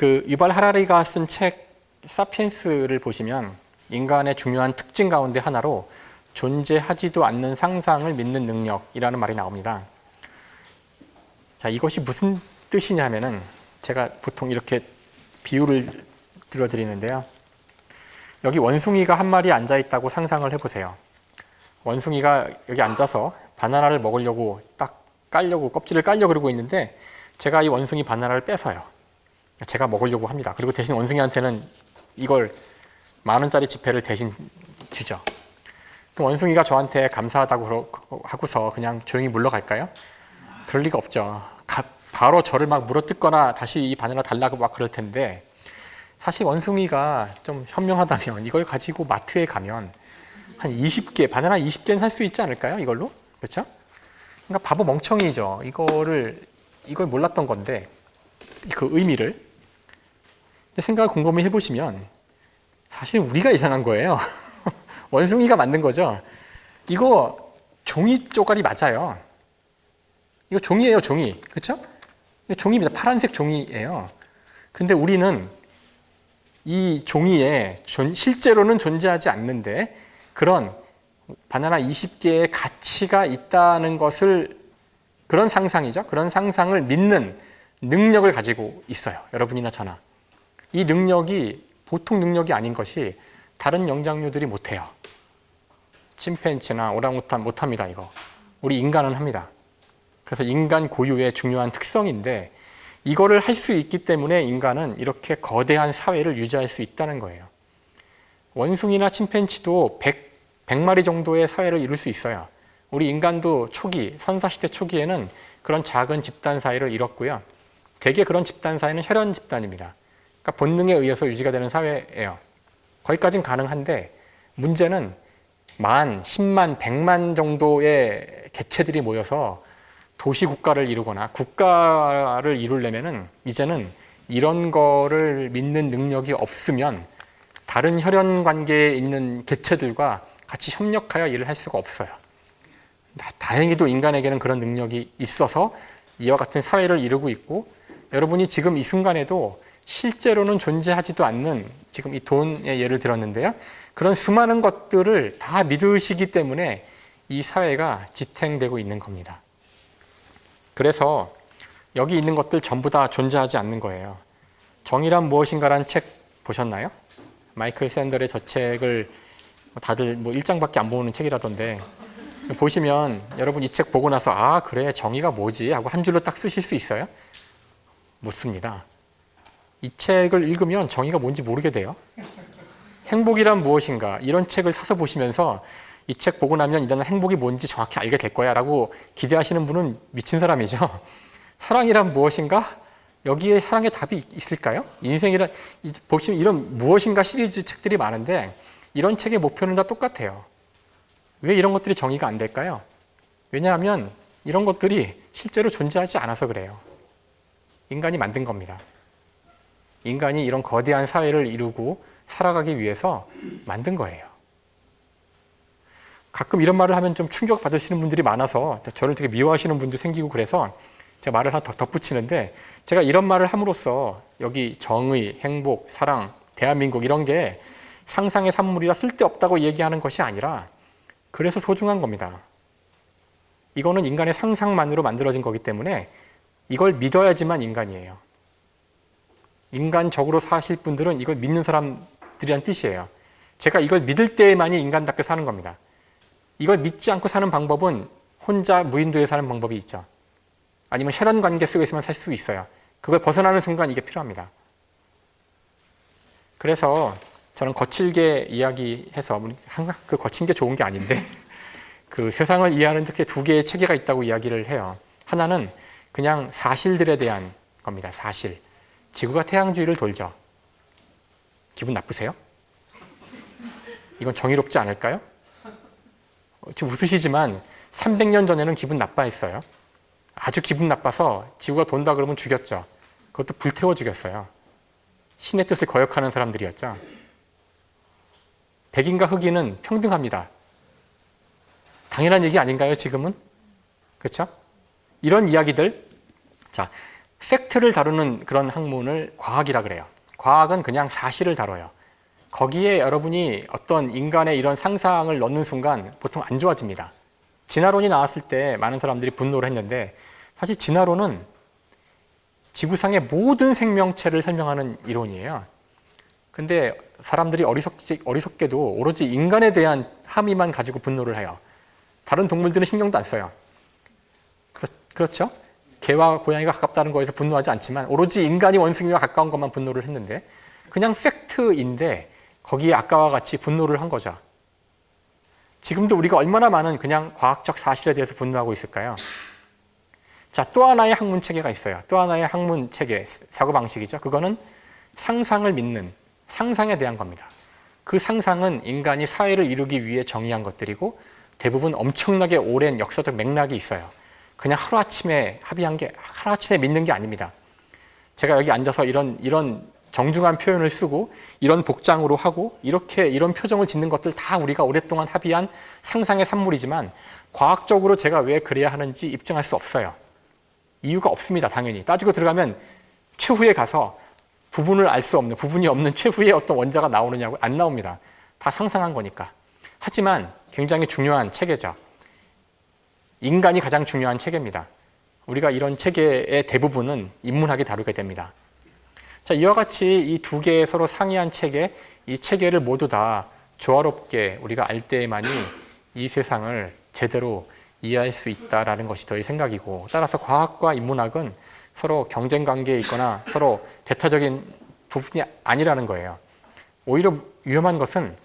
유발 하라리가 쓴 책 사피엔스를 보시면 인간의 중요한 특징 가운데 하나로 존재하지도 않는 상상을 믿는 능력이라는 말이 나옵니다. 자, 이것이 무슨 뜻이냐면은 제가 보통 이렇게 비유를 들어드리는데요. 여기 원숭이가 한 마리 앉아 있다고 상상을 해보세요. 원숭이가 여기 앉아서 바나나를 먹으려고 껍질을 깔려고 그러고 있는데 제가 이 원숭이 바나나를 뺏어요. 제가 먹으려고 합니다. 그리고 대신 원숭이한테는 이걸 10,000원짜리 지폐를 대신 주죠. 그럼 원숭이가 저한테 감사하다고 하고서 그냥 조용히 물러갈까요? 그럴 리가 없죠. 바로 저를 막 물어뜯거나 다시 이 바나나 달라고 막 그럴 텐데, 사실 원숭이가 좀 현명하다면 이걸 가지고 마트에 가면 한 20개, 바나나 20개는 살 수 있지 않을까요? 이걸로? 그렇죠? 그러니까 바보 멍청이죠. 이걸 몰랐던 건데, 그 의미를. 근데 생각을 곰곰이 해보시면 사실 우리가 이상한 거예요. 원숭이가 만든 거죠. 이거 종이 쪼가리 맞아요. 이거 종이에요, 종이. 그렇죠? 이거 종이입니다. 파란색 종이에요. 근데 우리는 이 종이에 실제로는 존재하지 않는데 그런 바나나 20개의 가치가 있다는 것을, 그런 상상이죠. 그런 상상을 믿는 능력을 가지고 있어요. 여러분이나 저나. 이 능력이 보통 능력이 아닌 것이 다른 영장류들이 못해요. 침팬지나 오랑우탄 못합니다. 이거. 우리 인간은 합니다. 그래서 인간 고유의 중요한 특성인데, 이거를 할 수 있기 때문에 인간은 이렇게 거대한 사회를 유지할 수 있다는 거예요. 원숭이나 침팬지도 100마리 정도의 사회를 이룰 수 있어요. 우리 인간도 초기, 선사시대 초기에는 그런 작은 집단 사회를 이뤘고요. 대개 그런 집단 사회는 혈연 집단입니다. 그러니까 본능에 의해서 유지가 되는 사회예요. 거기까지는 가능한데, 문제는 10만, 100만 정도의 개체들이 모여서 도시 국가를 이루거나 국가를 이루려면은 이제는 이런 거를 믿는 능력이 없으면 다른 혈연 관계에 있는 개체들과 같이 협력하여 일을 할 수가 없어요. 다행히도 인간에게는 그런 능력이 있어서 이와 같은 사회를 이루고 있고, 여러분이 지금 이 순간에도 실제로는 존재하지도 않는, 지금 이 돈의 예를 들었는데요, 그런 수많은 것들을 다 믿으시기 때문에 이 사회가 지탱되고 있는 겁니다. 그래서 여기 있는 것들 전부 다 존재하지 않는 거예요. 정의란 무엇인가라는 책 보셨나요? 마이클 샌델의 저 책을 다들 1장밖에 안 보는 책이라던데, 보시면 여러분 이 책 보고 나서 아 그래 정의가 뭐지 하고 한 줄로 딱 쓰실 수 있어요? 못 씁니다. 이 책을 읽으면 정의가 뭔지 모르게 돼요. 행복이란 무엇인가 이런 책을 사서 보시면서 이 책 보고 나면 나는 행복이 뭔지 정확히 알게 될 거야 라고 기대하시는 분은 미친 사람이죠. 사랑이란 무엇인가? 여기에 사랑의 답이 있을까요? 인생이란, 보시면 이런 무엇인가 시리즈 책들이 많은데 이런 책의 목표는 다 똑같아요. 왜 이런 것들이 정의가 안 될까요? 왜냐하면 이런 것들이 실제로 존재하지 않아서 그래요. 인간이 만든 겁니다. 인간이 이런 거대한 사회를 이루고 살아가기 위해서 만든 거예요. 가끔 이런 말을 하면 좀 충격 받으시는 분들이 많아서 저를 되게 미워하시는 분도 생기고 그래서 제가 말을 하나 더 덧붙이는데, 제가 이런 말을 함으로써 여기 정의, 행복, 사랑, 대한민국 이런 게 상상의 산물이라 쓸데없다고 얘기하는 것이 아니라 그래서 소중한 겁니다. 이거는 인간의 상상만으로 만들어진 거기 때문에 이걸 믿어야지만 인간이에요. 인간적으로 사실 분들은 이걸 믿는 사람들이란 뜻이에요. 제가 이걸 믿을 때에만이 인간답게 사는 겁니다. 이걸 믿지 않고 사는 방법은 혼자 무인도에 사는 방법이 있죠. 아니면 혈연 관계 속에서만 살 수 있어요. 그걸 벗어나는 순간 이게 필요합니다. 그래서 저는 거칠게 이야기해서, 항상 그 거친 게 좋은 게 아닌데 그 세상을 이해하는 특히 두 개의 체계가 있다고 이야기를 해요. 하나는 그냥 사실들에 대한 겁니다. 사실. 지구가 태양주위를 돌죠. 기분 나쁘세요? 이건 정의롭지 않을까요? 지금 웃으시지만 300년 전에는 기분 나빠했어요. 아주 기분 나빠서 지구가 돈다 그러면 죽였죠. 그것도 불태워 죽였어요. 신의 뜻을 거역하는 사람들이었죠. 백인과 흑인은 평등합니다. 당연한 얘기 아닌가요, 지금은? 그렇죠? 이런 이야기들, 자, 팩트를 다루는 그런 학문을 과학이라 그래요. 과학은 그냥 사실을 다뤄요. 거기에 여러분이 어떤 인간의 이런 상상을 넣는 순간 보통 안 좋아집니다. 진화론이 나왔을 때 많은 사람들이 분노를 했는데, 사실 진화론은 지구상의 모든 생명체를 설명하는 이론이에요. 근데 사람들이 어리석게도 오로지 인간에 대한 함의만 가지고 분노를 해요. 다른 동물들은 신경도 안 써요. 그렇죠? 개와 고양이가 가깝다는 거에서 분노하지 않지만 오로지 인간이 원숭이와 가까운 것만 분노를 했는데, 그냥 팩트인데 거기에 아까와 같이 분노를 한 거죠. 지금도 우리가 얼마나 많은 그냥 과학적 사실에 대해서 분노하고 있을까요? 자, 또 하나의 학문 체계가 있어요. 또 하나의 학문 체계, 사고방식이죠. 그거는 상상을 믿는, 상상에 대한 겁니다. 그 상상은 인간이 사회를 이루기 위해 정의한 것들이고 대부분 엄청나게 오랜 역사적 맥락이 있어요. 그냥 하루아침에 합의한 게, 하루아침에 믿는 게 아닙니다. 제가 여기 앉아서 이런 정중한 표현을 쓰고 이런 복장으로 하고 이런 표정을 짓는 것들 다 우리가 오랫동안 합의한 상상의 산물이지만 과학적으로 제가 왜 그래야 하는지 입증할 수 없어요. 이유가 없습니다. 당연히. 따지고 들어가면 최후에 가서 부분이 없는 최후의 어떤 원자가 나오느냐고 안 나옵니다. 다 상상한 거니까. 하지만 굉장히 중요한 체계죠. 인간이 가장 중요한 체계입니다. 우리가 이런 체계의 대부분은 인문학이 다루게 됩니다. 자, 이와 같이 이 두 개의 서로 상이한 체계, 이 체계를 모두 다 조화롭게 우리가 알 때에만이 이 세상을 제대로 이해할 수 있다라는 것이 저희 생각이고, 따라서 과학과 인문학은 서로 경쟁 관계에 있거나 서로 배타적인 부분이 아니라는 거예요. 오히려 위험한 것은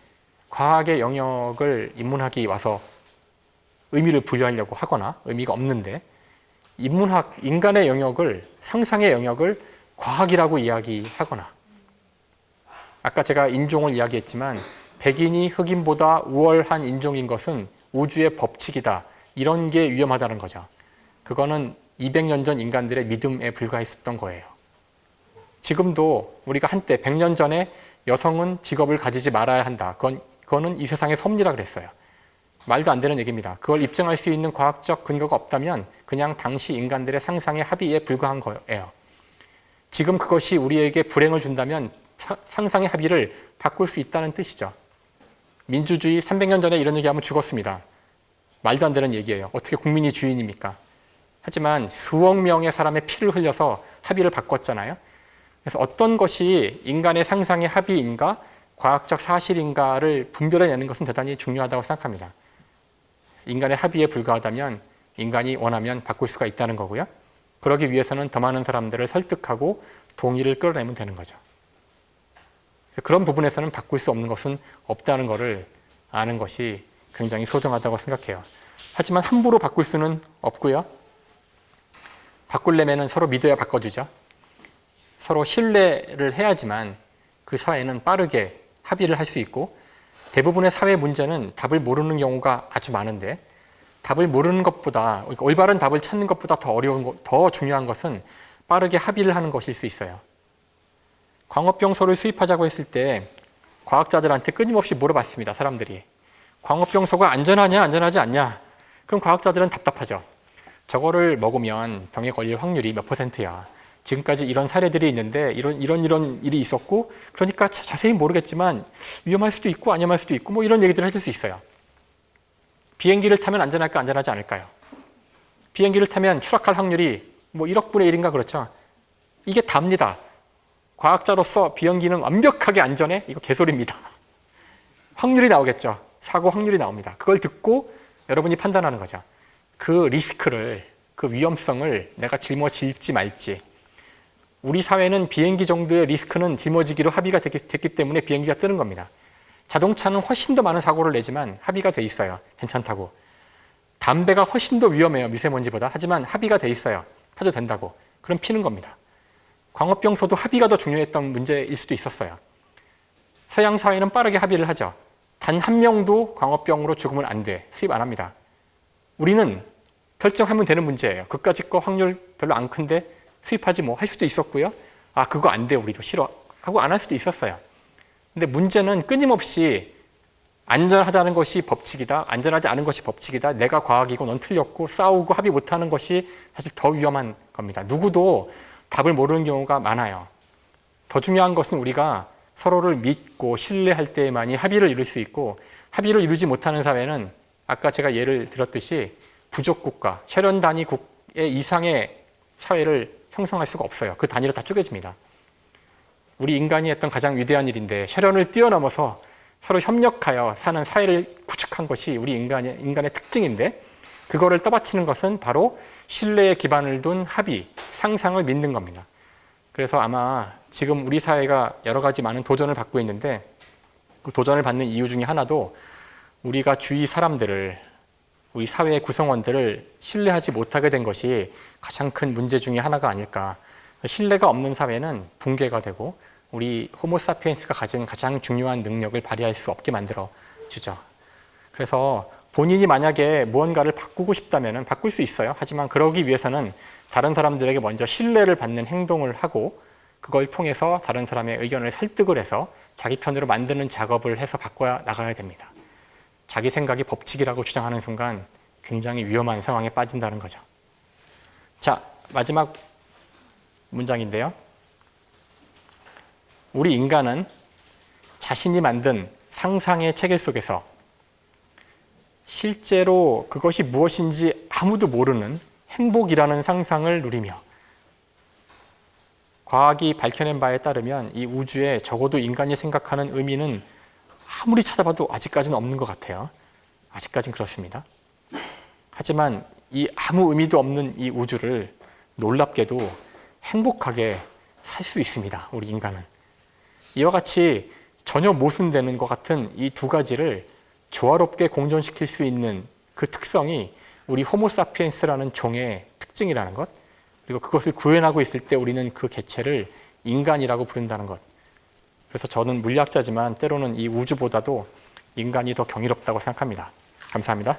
과학의 영역을 인문학이 와서 의미를 부여하려고 하거나 의미가 없는데 인간의 영역을, 상상의 영역을 과학이라고 이야기하거나, 아까 제가 인종을 이야기했지만 백인이 흑인보다 우월한 인종인 것은 우주의 법칙이다, 이런 게 위험하다는 거죠. 그거는 200년 전 인간들의 믿음에 불과했었던 거예요. 지금도 우리가 한때 100년 전에 여성은 직업을 가지지 말아야 한다, 그거는 이 세상의 섭리라 그랬어요. 말도 안 되는 얘기입니다. 그걸 입증할 수 있는 과학적 근거가 없다면 그냥 당시 인간들의 상상의 합의에 불과한 거예요. 지금 그것이 우리에게 불행을 준다면 상상의 합의를 바꿀 수 있다는 뜻이죠. 민주주의 300년 전에 이런 얘기하면 죽었습니다. 말도 안 되는 얘기예요. 어떻게 국민이 주인입니까? 하지만 수억 명의 사람의 피를 흘려서 합의를 바꿨잖아요. 그래서 어떤 것이 인간의 상상의 합의인가 과학적 사실인가를 분별해내는 것은 대단히 중요하다고 생각합니다. 인간의 합의에 불과하다면 인간이 원하면 바꿀 수가 있다는 거고요. 그러기 위해서는 더 많은 사람들을 설득하고 동의를 끌어내면 되는 거죠. 그런 부분에서는 바꿀 수 없는 것은 없다는 것을 아는 것이 굉장히 소중하다고 생각해요. 하지만 함부로 바꿀 수는 없고요. 바꾸려면 서로 믿어야 바꿔주죠. 서로 신뢰를 해야지만 그 사회는 빠르게 합의를 할 수 있고, 대부분의 사회 문제는 답을 모르는 경우가 아주 많은데 답을 모르는 것보다, 올바른 답을 찾는 것보다 더 중요한 것은 빠르게 합의를 하는 것일 수 있어요. 광업병소를 수입하자고 했을 때 과학자들한테 끊임없이 물어봤습니다. 사람들이. 광업병소가 안전하냐 안전하지 않냐? 그럼 과학자들은 답답하죠. 저거를 먹으면 병에 걸릴 확률이 몇 %야. 지금까지 이런 사례들이 있는데 이런 일이 있었고, 그러니까 자세히 모르겠지만 위험할 수도 있고 안 위험할 수도 있고 뭐 이런 얘기들을 해줄 수 있어요. 비행기를 타면 안전할까 안전하지 않을까요? 비행기를 타면 추락할 확률이 뭐 1억 분의 1인가 그렇죠. 이게 답니다. 과학자로서 비행기는 완벽하게 안전해? 이거 개소리입니다. 확률이 나오겠죠. 사고 확률이 나옵니다. 그걸 듣고 여러분이 판단하는 거죠. 그 리스크를, 그 위험성을 내가 짊어질지 말지. 우리 사회는 비행기 정도의 리스크는 짊어지기로 합의가 됐기 때문에 비행기가 뜨는 겁니다. 자동차는 훨씬 더 많은 사고를 내지만 합의가 돼 있어요. 괜찮다고. 담배가 훨씬 더 위험해요. 미세먼지보다. 하지만 합의가 돼 있어요. 타도 된다고. 그럼 피는 겁니다. 광업병소도 합의가 더 중요했던 문제일 수도 있었어요. 서양 사회는 빠르게 합의를 하죠. 단 한 명도 광업병으로 죽으면 안 돼. 수입 안 합니다. 우리는 결정하면 되는 문제예요. 그까짓 거 확률 별로 안 큰데 수입하지 뭐 할 수도 있었고요. 아, 그거 안 돼. 우리도 싫어. 하고 안 할 수도 있었어요. 근데 문제는 끊임없이 안전하다는 것이 법칙이다, 안전하지 않은 것이 법칙이다, 내가 과학이고 넌 틀렸고 싸우고 합의 못하는 것이 사실 더 위험한 겁니다. 누구도 답을 모르는 경우가 많아요. 더 중요한 것은 우리가 서로를 믿고 신뢰할 때만이 합의를 이룰 수 있고, 합의를 이루지 못하는 사회는 아까 제가 예를 들었듯이 부족국가, 혈연 단위국의 이상의 사회를 형성할 수가 없어요. 그 단위로 다 쪼개집니다. 우리 인간이 했던 가장 위대한 일인데 혈연을 뛰어넘어서 서로 협력하여 사는 사회를 구축한 것이 우리 인간의 특징인데, 그거를 떠받치는 것은 바로 신뢰에 기반을 둔 합의, 상상을 믿는 겁니다. 그래서 아마 지금 우리 사회가 여러 가지 많은 도전을 받고 있는데 그 도전을 받는 이유 중에 하나도 우리가 주위 사람들을, 우리 사회의 구성원들을 신뢰하지 못하게 된 것이 가장 큰 문제 중에 하나가 아닐까. 신뢰가 없는 사회는 붕괴가 되고 우리 호모사피엔스가 가진 가장 중요한 능력을 발휘할 수 없게 만들어 주죠. 그래서 본인이 만약에 무언가를 바꾸고 싶다면 바꿀 수 있어요. 하지만 그러기 위해서는 다른 사람들에게 먼저 신뢰를 받는 행동을 하고 그걸 통해서 다른 사람의 의견을 설득을 해서 자기 편으로 만드는 작업을 해서 바꿔 나가야 됩니다. 자기 생각이 법칙이라고 주장하는 순간 굉장히 위험한 상황에 빠진다는 거죠. 자, 마지막 문장인데요. 우리 인간은 자신이 만든 상상의 체계 속에서 실제로 그것이 무엇인지 아무도 모르는 행복이라는 상상을 누리며 과학이 밝혀낸 바에 따르면 이 우주에 적어도 인간이 생각하는 의미는 아무리 찾아봐도 아직까지는 없는 것 같아요. 아직까지는 그렇습니다. 하지만 이 아무 의미도 없는 이 우주를 놀랍게도 행복하게 살 수 있습니다. 우리 인간은. 이와 같이 전혀 모순되는 것 같은 이 두 가지를 조화롭게 공존시킬 수 있는 그 특성이 우리 호모사피엔스라는 종의 특징이라는 것, 그리고 그것을 구현하고 있을 때 우리는 그 개체를 인간이라고 부른다는 것. 그래서 저는 물리학자지만 때로는 이 우주보다도 인간이 더 경이롭다고 생각합니다. 감사합니다.